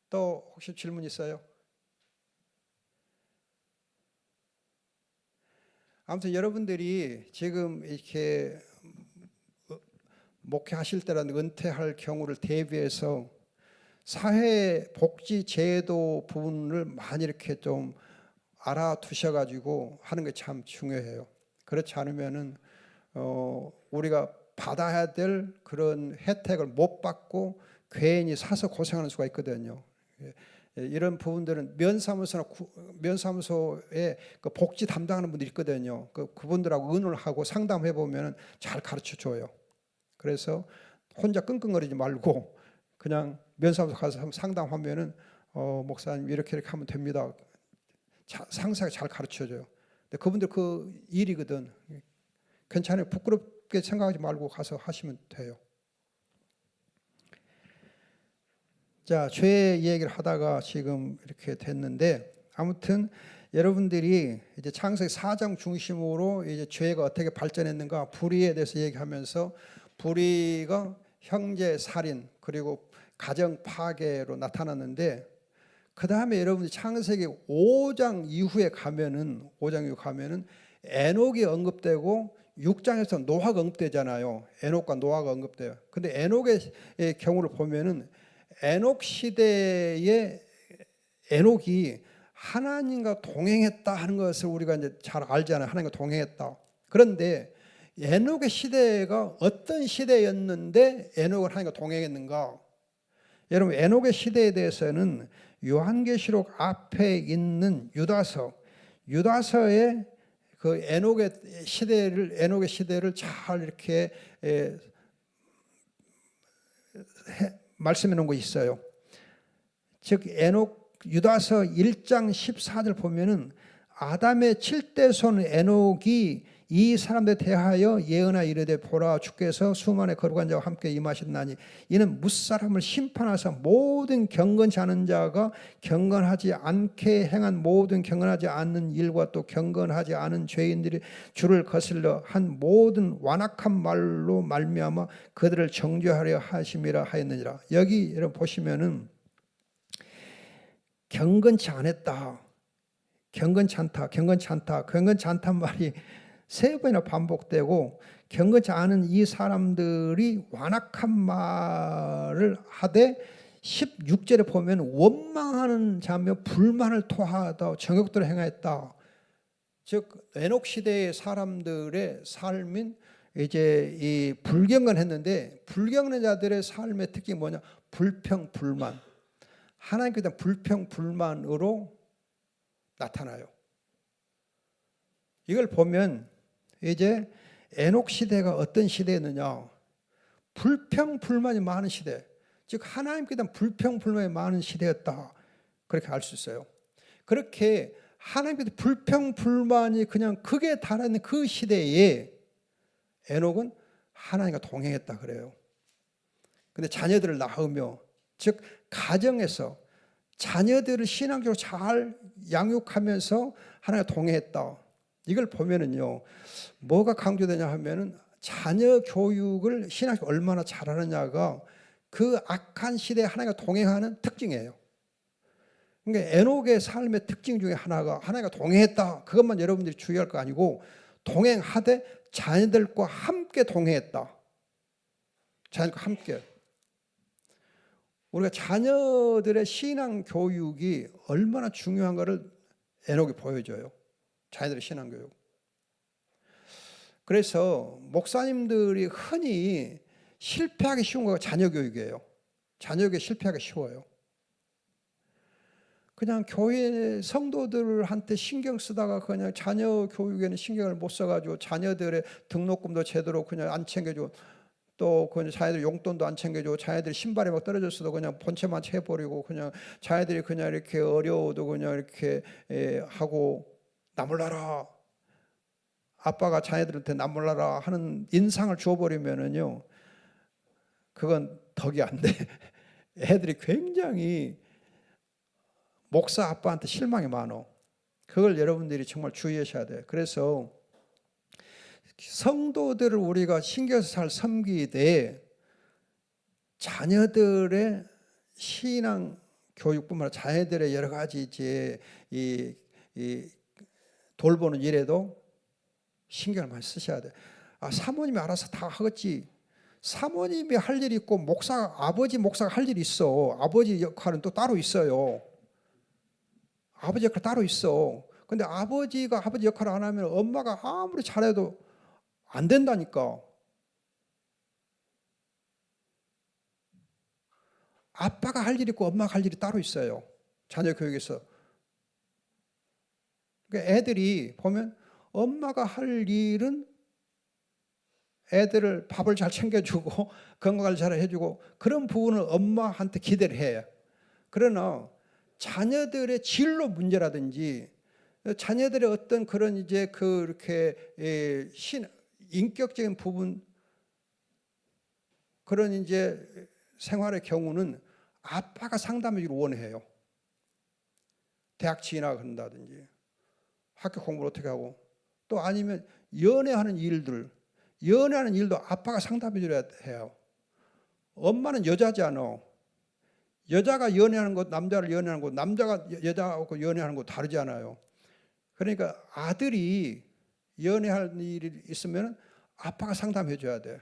Speaker 1: 또 혹시 질문 있어요? 아무튼 여러분들이 지금 이렇게 목회하실 때라는 은퇴할 경우를 대비해서 사회복지제도 부분을 많이 이렇게 좀 알아두셔가지고 하는 게 참 중요해요. 그렇지 않으면은 우리가 받아야 될 그런 혜택을 못 받고 괜히 사서 고생하는 수가 있거든요. 이런 부분들은 면사무소에 그 복지 담당하는 분들이 있거든요. 그분들하고 의논을 하고 상담해 보면 잘 가르쳐 줘요. 그래서 혼자 끙끙거리지 말고 그냥 면사무소 가서 상담하면은 목사님 이렇게 하면 됩니다. 상세하게 잘 가르쳐 줘요. 근데 그분들 그 일이거든. 괜찮아요. 부끄럽게 생각하지 말고 가서 하시면 돼요. 자, 죄 얘기를 하다가 지금 이렇게 됐는데 아무튼 여러분들이 이제 창세기 4장 중심으로 이제 죄가 어떻게 발전했는가 불의에 대해서 얘기하면서 불의가 형제 살인 그리고 가정 파괴로 나타났는데 그 다음에 여러분들이 창세기 5장 이후에 가면은 에녹이 언급되고 6장에서 노아가 언급되잖아요. 에녹과 노아가 언급돼요. 근데 에녹의 경우를 보면은 에녹 시대에 에녹이 하나님과 동행했다 하는 것을 우리가 이제 잘 알잖아요. 하나님과 동행했다. 그런데 에녹의 시대가 어떤 시대였는데 에녹을 하나님과 동행했는가? 여러분 에녹의 시대에 대해서는 요한계시록 앞에 있는 유다서의 그 에녹의 시대를 잘 이렇게 말씀해 놓은 것이 있어요. 즉 유다서 1장 14절 보면은 아담의 7대 손 에녹이 이 사람들에 대하여 예언하 이르되 보라 주께서 수만의 거룩한 자와 함께 임하셨나니 이는 무사람을 심판하사 모든 경건치 않은 자가 경건하지 않게 행한 모든 경건하지 않는 일과 또 경건하지 않은 죄인들이 주를 거슬러 한 모든 완악한 말로 말미암아 그들을 정죄하려 하심이라 하였느니라. 여기 여러분 보시면은 경건치 않았다, 경건치 않단 말이 3번이나 반복되고 경건치 않은 이 사람들이 완악한 말을 하되 16절에 보면 원망하는 자며 불만을 토하다 정욕대로 행하였다. 즉 에녹 시대의 사람들의 삶인 이제 이 불경건했는데 불경건자들의 삶의 특징이 뭐냐? 불평불만. 하나님께 대한 불평불만으로 나타나요. 이걸 보면 이제 에녹 시대가 어떤 시대였느냐? 불평불만이 많은 시대. 즉 하나님께 대한 불평불만이 많은 시대였다. 그렇게 알 수 있어요. 그렇게 하나님께 대한 불평불만이 그냥 극에 달하는 그 시대에 에녹은 하나님과 동행했다 그래요. 근데 자녀들을 낳으며 즉 가정에서 자녀들을 신앙적으로 잘 양육하면서 하나님과 동행했다. 이걸 보면은요, 뭐가 강조되냐 하면은 자녀 교육을 신학교 얼마나 잘하느냐가 그 악한 시대에 하나님과 동행하는 특징이에요. 그러니까 에녹의 삶의 특징 중에 하나가 하나님과 동행했다. 그것만 여러분들이 주의할 거 아니고 동행하되 자녀들과 함께 동행했다. 자녀들과 함께. 우리가 자녀들의 신앙 교육이 얼마나 중요한가를 에녹이 보여줘요. 자녀들의 신앙 교육. 그래서 목사님들이 흔히 실패하기 쉬운 거가 자녀 교육이에요. 자녀 교육에 실패하기 쉬워요. 그냥 교회 성도들한테 신경 쓰다가 그냥 자녀 교육에는 신경을 못 써가지고 자녀들의 등록금도 제대로 그냥 안 챙겨주고 또 그냥 자녀들 용돈도 안 챙겨주고 자녀들이 신발이 막 떨어졌어도 그냥 본체만 채버리고 그냥 자녀들이 그냥 이렇게 어려워도 그냥 이렇게 하고 나 몰라라. 아빠가 자녀들한테 나 몰라라 하는 인상을 주어버리면은요, 그건 덕이 안 돼. 애들이 굉장히 목사 아빠한테 실망이 많어. 그걸 여러분들이 정말 주의하셔야 돼요. 그래서 성도들을 우리가 신경 써서 잘 섬기되 자녀들의 신앙 교육뿐만 아니라 자녀들의 여러 가지 이제 이 돌보는 일에도 신경을 많이 쓰셔야 돼. 아, 사모님이 알아서 다 하겠지. 사모님이 할 일이 있고 아버지 목사가 할 일이 있어. 아버지 역할은 또 따로 있어요. 아버지 역할 따로 있어. 근데 아버지가 아버지 역할을 안 하면 엄마가 아무리 잘해도 안 된다니까. 아빠가 할 일이 있고 엄마가 할 일이 따로 있어요. 자녀 교육에서. 그러니까 애들이 보면 엄마가 할 일은 애들을 밥을 잘 챙겨주고 건강을 잘 해주고 그런 부분을 엄마한테 기대를 해요. 그러나 자녀들의 진로 문제라든지 자녀들의 어떤 그런 이제 그렇게 인격적인 부분 그런 이제 생활의 경우는 아빠가 상담해주기를 원해요. 대학 진학한다든지 학교 공부를 어떻게 하고 또 아니면 연애하는 일도 아빠가 상담해줘야 해요. 엄마는 여자잖아. 여자가 연애하는 것, 남자를 연애하는 것, 남자가 여자하고 연애하는 것 다르잖아요. 그러니까 아들이 연애할 일이 있으면 아빠가 상담해줘야 돼.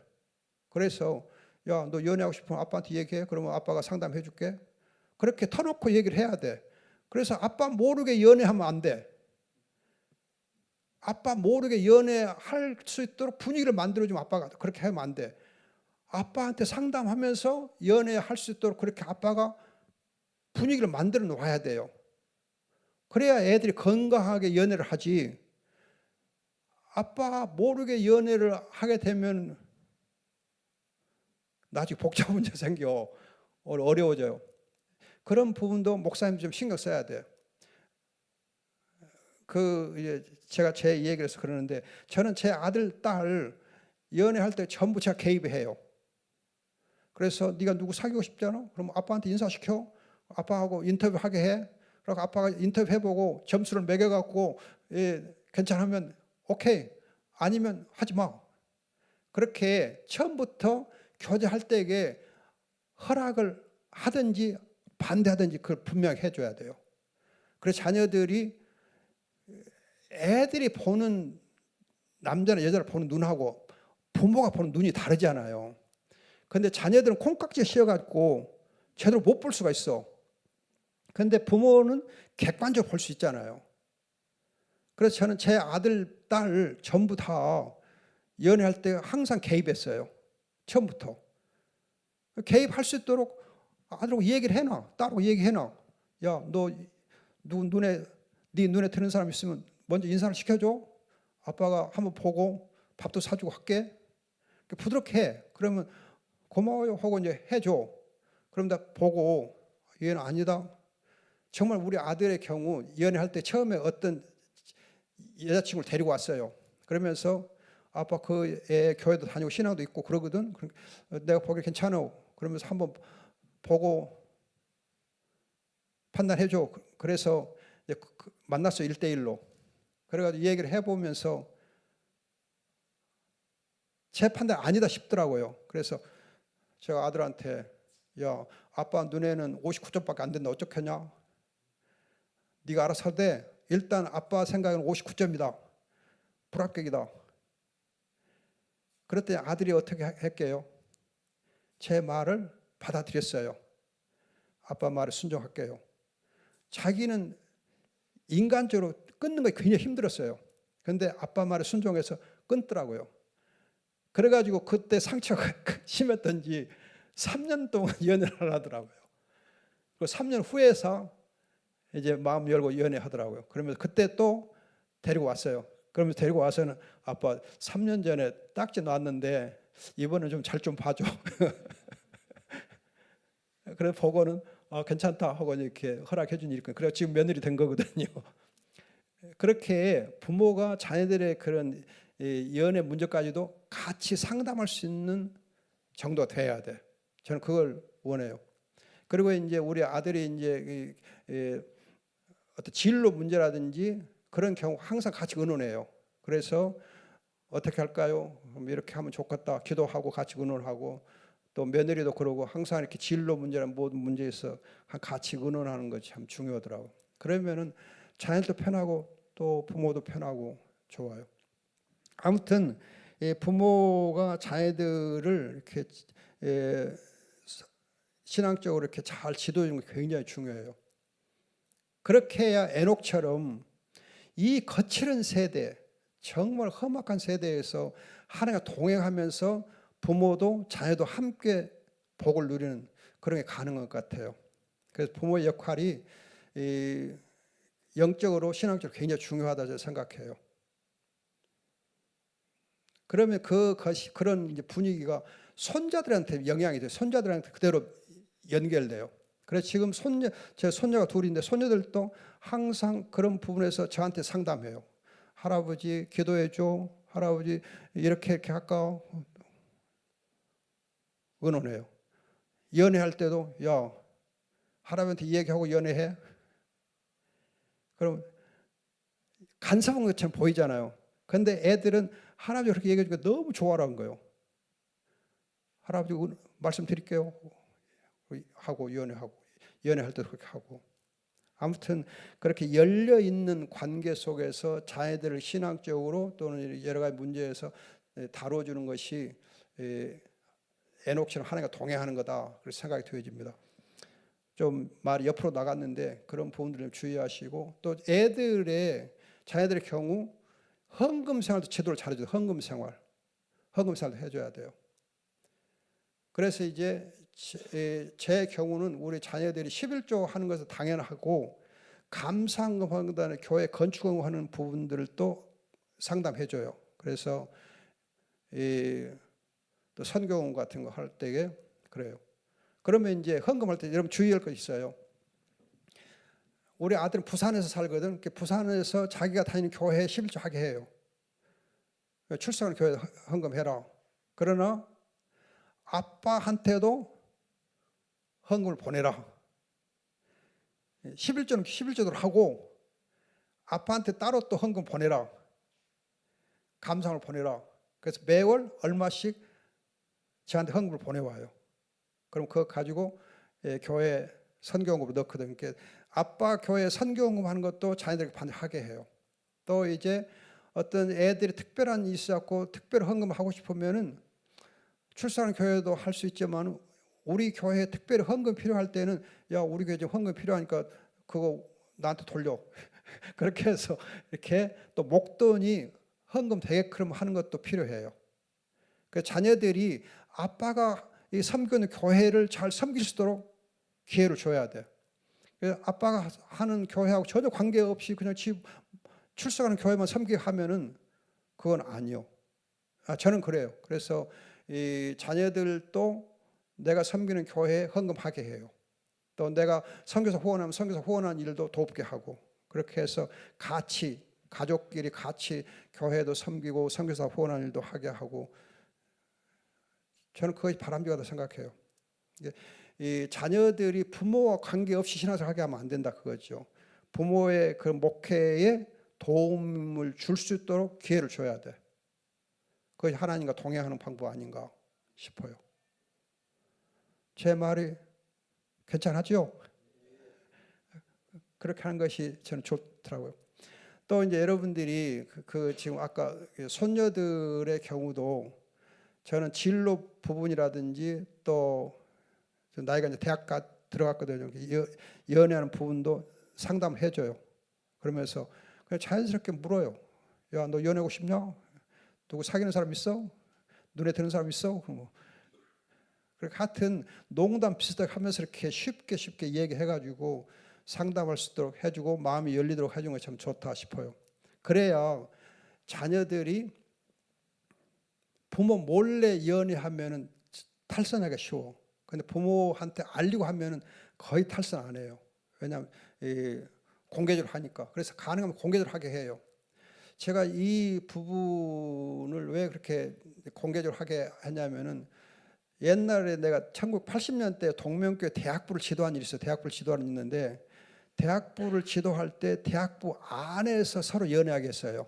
Speaker 1: 그래서 야, 너 연애하고 싶으면 아빠한테 얘기해. 그러면 아빠가 상담해줄게. 그렇게 터놓고 얘기를 해야 돼. 그래서 아빠 모르게 연애하면 안 돼. 아빠 모르게 연애할 수 있도록 분위기를 만들어주면 아빠가 그렇게 하면 안 돼. 아빠한테 상담하면서 연애할 수 있도록 그렇게 아빠가 분위기를 만들어 놓아야 돼요. 그래야 애들이 건강하게 연애를 하지. 아빠 모르게 연애를 하게 되면 나중에 복잡한 문제 생겨. 어려워져요. 그런 부분도 목사님 좀 신경 써야 돼요. 제가 제 얘기를 해서 그러는데 저는 제 아들, 딸 연애할 때 전부 제가 개입해요. 그래서 네가 누구 사귀고 싶잖아? 그럼 아빠한테 인사시켜. 아빠하고 인터뷰하게 해. 그리고 아빠가 인터뷰해보고 점수를 매겨갖고 괜찮으면 오케이. 아니면 하지 마. 그렇게 처음부터 교제할 때에 허락을 하든지 반대하든지 그걸 분명히 해줘야 돼요. 그래서 자녀들이 애들이 보는 남자나 여자를 보는 눈하고 부모가 보는 눈이 다르잖아요. 그런데 자녀들은 콩깍지에 씌어갖고 제대로 못 볼 수가 있어. 그런데 부모는 객관적으로 볼 수 있잖아요. 그래서 저는 제 아들, 딸 전부 다 연애할 때 항상 개입했어요. 처음부터. 개입할 수 있도록 아들하고 얘기를 해놔. 딸하고 얘기해놔. 야, 너 네 눈에 드는 사람 있으면 먼저 인사를 시켜줘. 아빠가 한번 보고 밥도 사주고 할게. 부드럽게 해. 그러면 고마워요 하고 이제 해줘. 그럼 다 보고 얘는 아니다. 정말 우리 아들의 경우 연애할 때 처음에 어떤 여자친구를 데리고 왔어요. 그러면서 아빠 그 애 교회도 다니고 신앙도 있고 그러거든. 내가 보기 괜찮아. 그러면서 한번 보고 판단해줘. 그래서 만났어, 1대1로. 그래가지고 이 얘기를 해보면서 제 판단 아니다 싶더라고요. 그래서 제가 아들한테, 야, 아빠 눈에는 59점밖에 안 된다. 어쩌겠냐? 네가 알아서 하되 일단 아빠 생각에는 59점이다. 불합격이다. 그랬더니 아들이 어떻게 할게요? 제 말을 받아들였어요. 아빠 말에 순종할게요. 자기는 인간적으로 끊는 게 굉장히 힘들었어요. 그런데 아빠 말에 순종해서 끊더라고요. 그래가지고 그때 상처가 심했던지 3년 동안 연애를 하더라고요. 그 3년 후에서 이제 마음 열고 연애하더라고요. 그러면서 그때 또 데리고 왔어요. 그러면서 데리고 와서는 아빠 3년 전에 딱지 놨는데 이번엔 좀 잘 좀 봐줘. 그래 보고는 괜찮다 하고 이렇게 허락해 준 일이니까 그래 지금 며느리 된 거거든요. 그렇게 부모가 자녀들의 그런 연애 문제까지도 같이 상담할 수 있는 정도가 돼야 돼. 저는 그걸 원해요. 그리고 이제 우리 아들이 이제 어떤 진로 문제라든지 그런 경우 항상 같이 의논해요. 그래서 어떻게 할까요? 이렇게 하면 좋겠다. 기도하고 같이 의논하고 또 며느리도 그러고 항상 이렇게 진로 문제나 모든 문제에서 같이 의논하는 것이 참 중요하더라고. 그러면은 자녀도 편하고 또 부모도 편하고 좋아요. 아무튼 부모가 자녀들을 이렇게 신앙적으로 이렇게 잘 지도해 주는 게 굉장히 중요해요. 그렇게 해야 에녹처럼 이 거칠은 세대, 정말 험악한 세대에서 하나님과 동행하면서 부모도 자녀도 함께 복을 누리는 그런 게 가능한 것 같아요. 그래서 부모의 역할이 영적으로 신앙적으로 굉장히 중요하다고 생각해요. 그러면 그런 이제 분위기가 손자들한테 영향이 돼요. 손자들한테 그대로 연결돼요. 그래서 지금 제 손녀가 둘인데 손녀들도 항상 그런 부분에서 저한테 상담해요. 할아버지 기도해줘. 할아버지 이렇게 할까? 의논해요. 연애할 때도 야 할아버지한테 이 얘기하고 연애해. 그럼 간섭한 것처럼 보이잖아요. 그런데 애들은 할아버지 그렇게 얘기해 주니까 너무 좋아하는 거예요. 할아버지 말씀드릴게요 하고 연애할 때도 그렇게 하고. 아무튼 그렇게 열려 있는 관계 속에서 자녀들을 신앙적으로 또는 여러 가지 문제에서 다뤄주는 것이 에녹처럼 하나님과 동행하는 거다. 그렇게 생각이 되어집니다. 좀 말이 옆으로 나갔는데 그런 부분들 좀 주의하시고 또 자녀들의 경우 헌금 생활도 제대로 잘해줘요. 헌금생활도 해줘야 돼요. 그래서 이제 제 경우는 우리 자녀들이 11조 하는 것은 당연하고 감사헌금 하는 다음에 교회 건축헌금 하는 부분들도 상담해줘요. 그래서 또 선교헌금 같은 거 할 때에 그래요. 그러면 이제 헌금할 때 여러분 주의할 것이 있어요. 우리 아들은 부산에서 살거든. 부산에서 자기가 다니는 교회에 11조 하게 해요. 출석하는 교회에 헌금해라. 그러나 아빠한테도 헌금을 보내라. 11조는 11조대로 하고 아빠한테 따로 또 헌금 보내라. 감사를 보내라. 그래서 매월 얼마씩 저한테 헌금을 보내와요. 그럼 그거 가지고 교회 선교헌금으로 넣거든요. 그러니까 아빠 교회 선교헌금 하는 것도 자녀들에게 반드시 하게 해요. 또 이제 어떤 애들이 특별한 일이 있어갖고 특별 헌금을 하고 싶으면은 출산하는 교회도 할 수 있지만 우리 교회에 특별히 헌금 필요할 때는 야 우리 교회 지금 헌금 필요하니까 그거 나한테 돌려. 그렇게 해서 이렇게 또 목돈이 헌금 되게끔 하는 것도 필요해요. 그 자녀들이 아빠가 이 섬기는 교회를 잘 섬길 수 있도록 기회를 줘야 돼. 아빠가 하는 교회하고 전혀 관계없이 그냥 출석하는 교회만 섬기게 하면은 그건 아니요. 저는 그래요. 그래서 이 자녀들도 내가 섬기는 교회에 헌금하게 해요. 또 내가 선교사 후원하면 선교사 후원하는 일도 돕게 하고 그렇게 해서 같이 가족끼리 같이 교회도 섬기고 선교사 후원하는 일도 하게 하고 저는 그것이 바람직하다고 생각해요. 이 자녀들이 부모와 관계없이 신앙생활하게 하면 안 된다 그거죠. 부모의 그 목회에 도움을 줄 수 있도록 기회를 줘야 돼. 그것이 하나님과 동행하는 방법 아닌가 싶어요. 제 말이 괜찮았죠? 그렇게 하는 것이 저는 좋더라고요. 또 이제 여러분들이 지금 아까 손녀들의 경우도 저는 진로 부분이라든지 또 나이가 이제 대학 들어갔거든요. 연애하는 부분도 상담해줘요. 그러면서 그냥 자연스럽게 물어요. 야, 너 연애하고 싶냐? 누구 사귀는 사람 있어? 눈에 드는 사람 있어? 그렇게 하여튼 농담 비슷하게 하면서 이렇게 쉽게 얘기해가지고 상담할 수 있도록 해주고 마음이 열리도록 해주는 게 참 좋다 싶어요. 그래야 자녀들이 부모 몰래 연애하면은 탈선하기가 쉬워. 근데 부모한테 알리고 하면은 거의 탈선 안 해요. 왜냐하면 공개적으로 하니까. 그래서 가능하면 공개적으로 하게 해요. 제가 이 부분을 왜 그렇게 공개적으로 하게 하냐면은 옛날에 내가 1980년대 동명교회 대학부를 지도한 일이 있어요. 대학부를 지도한 일이 있는데 대학부를 지도할 때 대학부 안에서 서로 연애하게 했어요.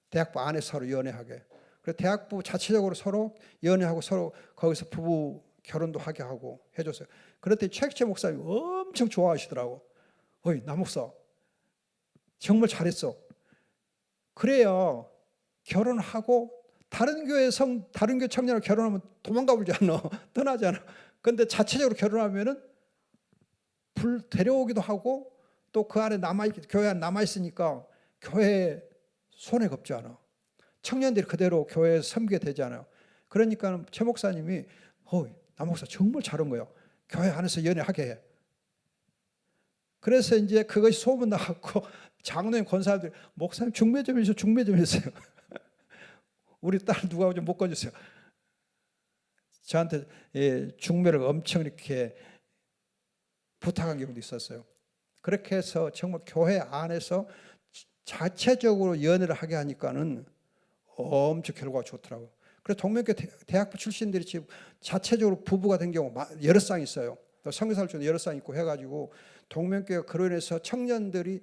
Speaker 1: 대학부 안에서 서로 연애하게. 그래서 대학부 자체적으로 서로 연애하고 서로 거기서 부부 결혼도 하게 하고 해줬어요. 그랬더니 최익채 목사님이 엄청 좋아하시더라고. 어이, 나 목사 정말 잘했어. 그래야 결혼하고 다른 교회 청년을 결혼하면 도망가 버리지 않아. 떠나지 않아. 그런데 자체적으로 결혼하면은 데려오기도 하고 또 그 안에 교회 안에 남아있으니까 교회에 손해 겁지 않아. 청년들이 그대로 교회에 섬기게 되지 않아요. 그러니까 최 목사님이 남 목사 정말 잘한 거예요. 교회 안에서 연애하게 해. 그래서 이제 그것이 소문 나갖고 장로님 권사님들이 목사님 중매 좀 해주세요. 우리 딸 누가 좀 묶어주세요. 저한테 중매를 엄청 이렇게 부탁한 경우도 있었어요. 그렇게 해서 정말 교회 안에서 자체적으로 연애를 하게 하니까는 엄청 결과가 좋더라고요. 그래서 동명교 대학부 출신들이 지금 자체적으로 부부가 된 경우 여러 쌍 있어요. 또 선교사를 중에 여러 쌍 있고 해가지고 동명교회가 그로 인해서 청년들이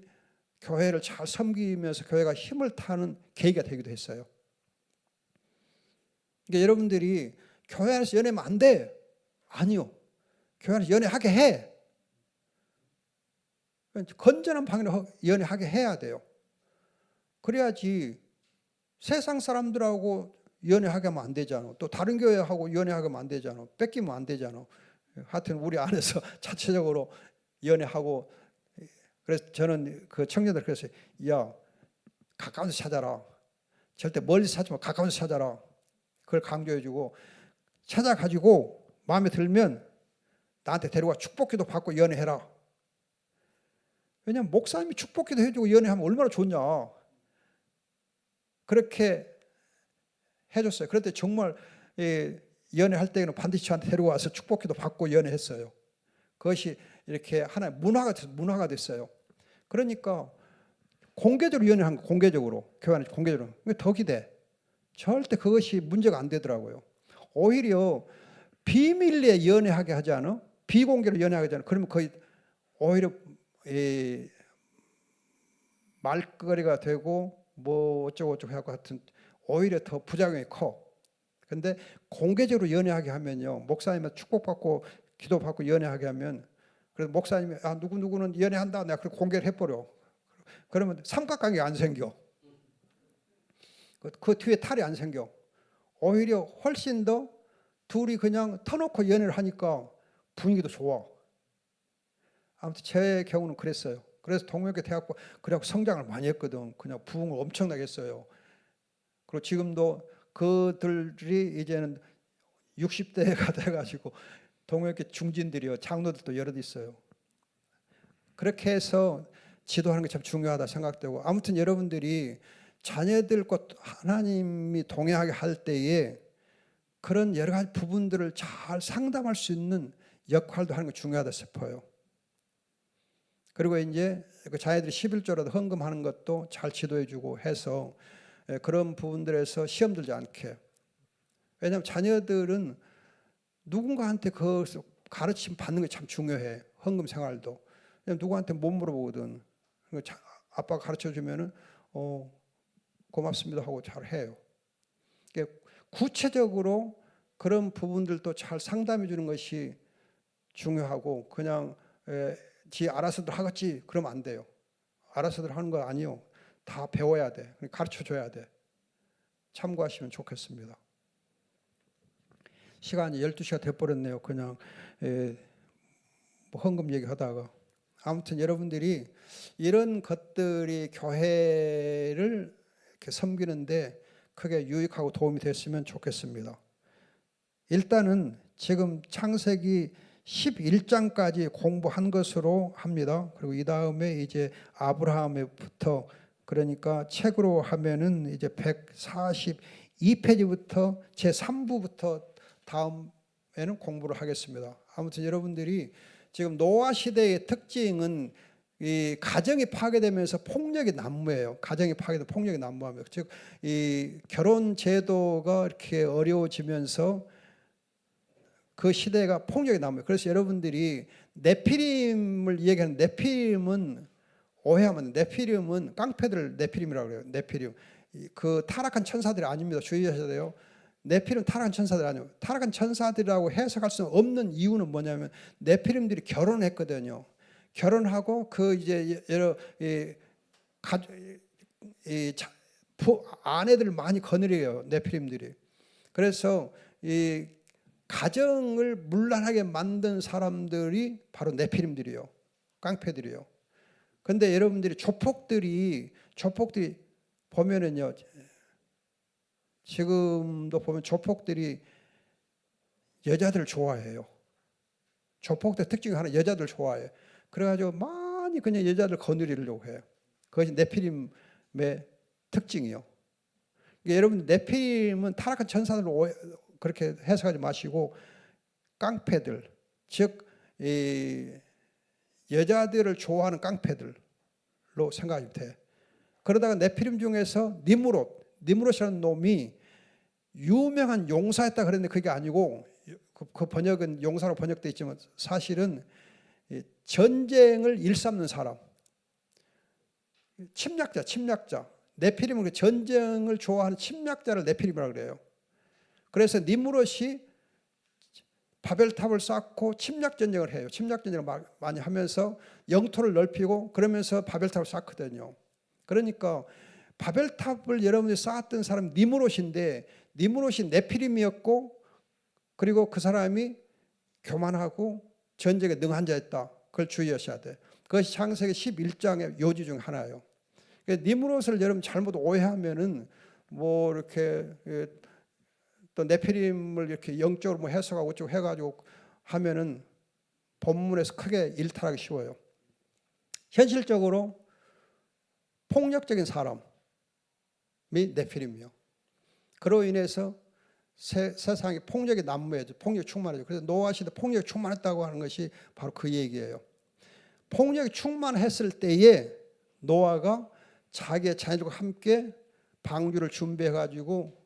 Speaker 1: 교회를 잘 섬기면서 교회가 힘을 타는 계기가 되기도 했어요. 그러니까 여러분들이 교회 안에서 연애하면 안 돼. 아니요. 교회 안에서 연애하게 해. 건전한 방향으로 연애하게 해야 돼요. 그래야지 세상 사람들하고 연애하게 하면 안 되잖아. 또 다른 교회하고 연애하게 하면 안 되잖아. 뺏기면 안 되잖아. 하여튼 우리 안에서 자체적으로 연애하고. 그래서 저는 그 청년들 그랬어요. 야, 가까운 데서 찾아라. 절대 멀리서 찾지 마. 가까운 데서 찾아라. 그걸 강조해주고 찾아가지고 마음에 들면 나한테 데려와 축복기도 받고 연애해라. 왜냐하면 목사님이 축복기도 해주고 연애하면 얼마나 좋냐. 그렇게 해줬어요. 그런데 정말 연애할 때는 반드시 저한테 데려와서 축복기도 받고 연애했어요. 그것이 이렇게 하나의 문화가 됐어요. 그러니까 공개적으로 연애한 거, 공개적으로 교회 안에서 공개적으로 더 기대. 절대 그것이 문제가 안 되더라고요. 오히려 비밀리에 연애하게 하지 않아? 비공개로 연애하게 하지 않아? 그러면 거의 오히려 말거리가 되고 뭐 어쩌고 하고 하여튼 오히려 더 부작용이 커. 근데 공개적으로 연애하게 하면요, 목사님한테 축복받고 기도받고 연애하게 하면, 그래서 목사님이 누구는 연애한다, 내가 그렇게 공개를 해버려. 그러면 삼각관계 안 생겨. 그 뒤에 탈이 안 생겨. 오히려 훨씬 더 둘이 그냥 터놓고 연애를 하니까 분위기도 좋아. 아무튼 제 경우는 그랬어요. 그래서 동명교 대학부 그래갖고 성장을 많이 했거든. 그냥 부흥을 엄청나게 했어요. 그리고 지금도 그들이 이제는 60대가 돼가지고 동명교 중진들이요, 장로들도 여럿 있어요. 그렇게 해서 지도하는 게 참 중요하다 생각되고, 아무튼 여러분들이 자녀들과 하나님이 동행하게 할 때에 그런 여러 가지 부분들을 잘 상담할 수 있는 역할도 하는 게 중요하다 싶어요. 그리고 이제 그 자녀들이 11조라도 헌금하는 것도 잘 지도해주고 해서 그런 부분들에서 시험 들지 않게. 왜냐하면 자녀들은 누군가한테 가르침 받는 게 참 중요해. 헌금 생활도. 누구한테 못 물어보거든. 아빠가 가르쳐 주면은 고맙습니다 하고 잘 해요. 구체적으로 그런 부분들도 잘 상담해 주는 것이 중요하고 그냥 지 알아서들 하겠지 그러면 안 돼요. 알아서들 하는 거 아니요. 다 배워야 돼. 가르쳐 줘야 돼. 참고하시면 좋겠습니다. 시간이 12시가 돼버렸네요. 그냥 뭐 헌금 얘기하다가. 아무튼 여러분들이 이런 것들이 교회를 이렇게 섬기는데 크게 유익하고 도움이 됐으면 좋겠습니다. 일단은 지금 창세기 11장까지 공부한 것으로 합니다. 그리고 이 다음에 이제 아브라함부터 그러니까 책으로 하면은 이제 142페이지부터 제 3부부터 다음에는 공부를 하겠습니다. 아무튼 여러분들이 지금 노아 시대의 특징은 이 가정이 파괴되면서 폭력이 난무해요. 가정이 파괴되면 폭력이 난무하며 즉 이 결혼 제도가 이렇게 어려워지면서 그 시대가 폭력이 난무해요. 그래서 여러분들이 네피림을 얘기하는 네피림은 오해하면 네피림은 깡패들 네피림이라고 그래요. 네피림 그 타락한 천사들이 아닙니다. 주의하셔야 돼요. 네피림 타락한 천사들이 아니에요. 타락한 천사들이라고 해석할 수 없는 이유는 뭐냐면 네피림들이 결혼했거든요. 결혼하고 그 이제 여러 아내들을 많이 거느려요. 네피림들이. 그래서 이 가정을 문란하게 만든 사람들이 바로 네피림들이요. 깡패들이요. 근데 여러분들이 조폭들이 보면은요. 지금도 보면 조폭들이 여자들을 좋아해요. 조폭들 특징이 하나 여자들 좋아해요. 그래가지고 많이 그냥 여자들 거느리려고 해요. 그것이 네피림의 특징이요. 그러니까 여러분 네피림은 타락한 천사들로 그렇게 해석하지 마시고 깡패들, 즉 여자들을 좋아하는 깡패들로 생각이 돼. 그러다가 네피림 중에서 니므롯이라는 놈이 유명한 용사였다 그랬는데 그게 아니고 그 번역은 용사로 번역되어 있지만 사실은 전쟁을 일삼는 사람, 침략자. 네피림은 전쟁을 좋아하는 침략자를 네피림이라고 그래요. 그래서 니므롯이 바벨탑을 쌓고 침략 전쟁을 해요. 침략 전쟁을 많이 하면서 영토를 넓히고 그러면서 바벨탑을 쌓거든요. 그러니까 바벨탑을 여러분들이 쌓았던 사람 니므롯인데 니므롯이 네피림이었고 그리고 그 사람이 교만하고 전쟁에 능한 자였다. 그걸 주의하셔야 돼. 그것이 창세기 11장의 요지 중 하나예요. 니므롯을 여러분 잘못 오해하면은 뭐 이렇게 또 네피림을 이렇게 영적으로 뭐 해석하고 어쩌고 해가지고 하면은 본문에서 크게 일탈하기 쉬워요. 현실적으로 폭력적인 사람이 네피림이요. 그로 인해서 세상에 폭력이 난무해져, 폭력이 충만해져. 그래서 노아 시대 폭력이 충만했다고 하는 것이 바로 그 얘기예요. 폭력이 충만했을 때에 노아가 자기의 자녀들과 함께 방주를 준비해가지고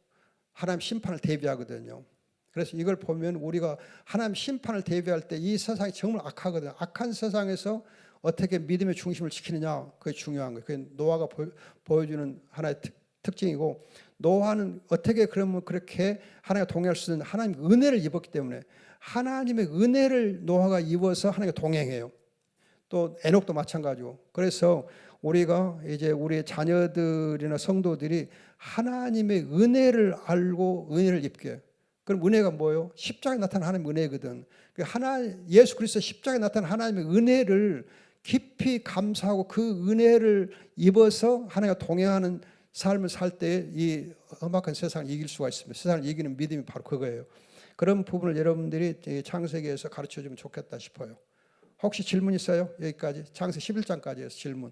Speaker 1: 하나님 심판을 대비하거든요. 그래서 이걸 보면 우리가 하나님 심판을 대비할 때 이 세상이 정말 악하거든요. 악한 세상에서 어떻게 믿음의 중심을 지키느냐 그게 중요한 거예요. 그게 노아가 보여주는 하나의 특징이고 노아는 어떻게 그러면 그렇게 하나님과 동행할 수 있는 하나님의 은혜를 입었기 때문에 하나님의 은혜를 노아가 입어서 하나님과 동행해요. 또 에녹도 마찬가지고. 그래서 우리가 이제 우리의 자녀들이나 성도들이 하나님의 은혜를 알고 은혜를 입게. 그럼 은혜가 뭐예요? 십자가에 나타난 하나님의 은혜거든. 예수 그리스도 십자가에 나타난 하나님의 은혜를 깊이 감사하고 그 은혜를 입어서 하나님과 동행하는 삶을 살 때 이 험악한 세상을 이길 수가 있습니다. 세상을 이기는 믿음이 바로 그거예요. 그런 부분을 여러분들이 창세기에서 가르쳐주면 좋겠다 싶어요. 혹시 질문 있어요? 여기까지 창세 11장까지에서 질문.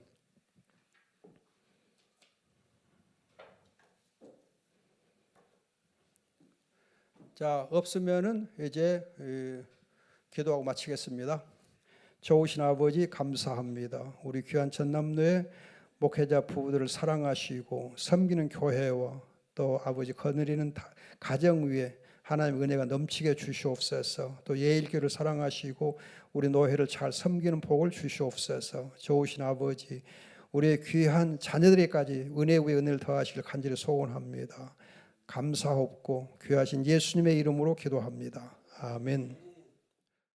Speaker 1: 자, 없으면은 이제 기도하고 마치겠습니다. 좋으신 아버지 감사합니다. 우리 귀한 전남로의 목회자 부부들을 사랑하시고 섬기는 교회와 또 아버지 거느리는 가정 위에 하나님 은혜가 넘치게 주시옵소서. 또 예일교를 사랑하시고 우리 노회를 잘 섬기는 복을 주시옵소서. 좋으신 아버지, 우리의 귀한 자녀들에게까지 은혜 위에 은혜를 더하시길 간절히 소원합니다. 감사하옵고 귀하신 예수님의 이름으로 기도합니다. 아멘.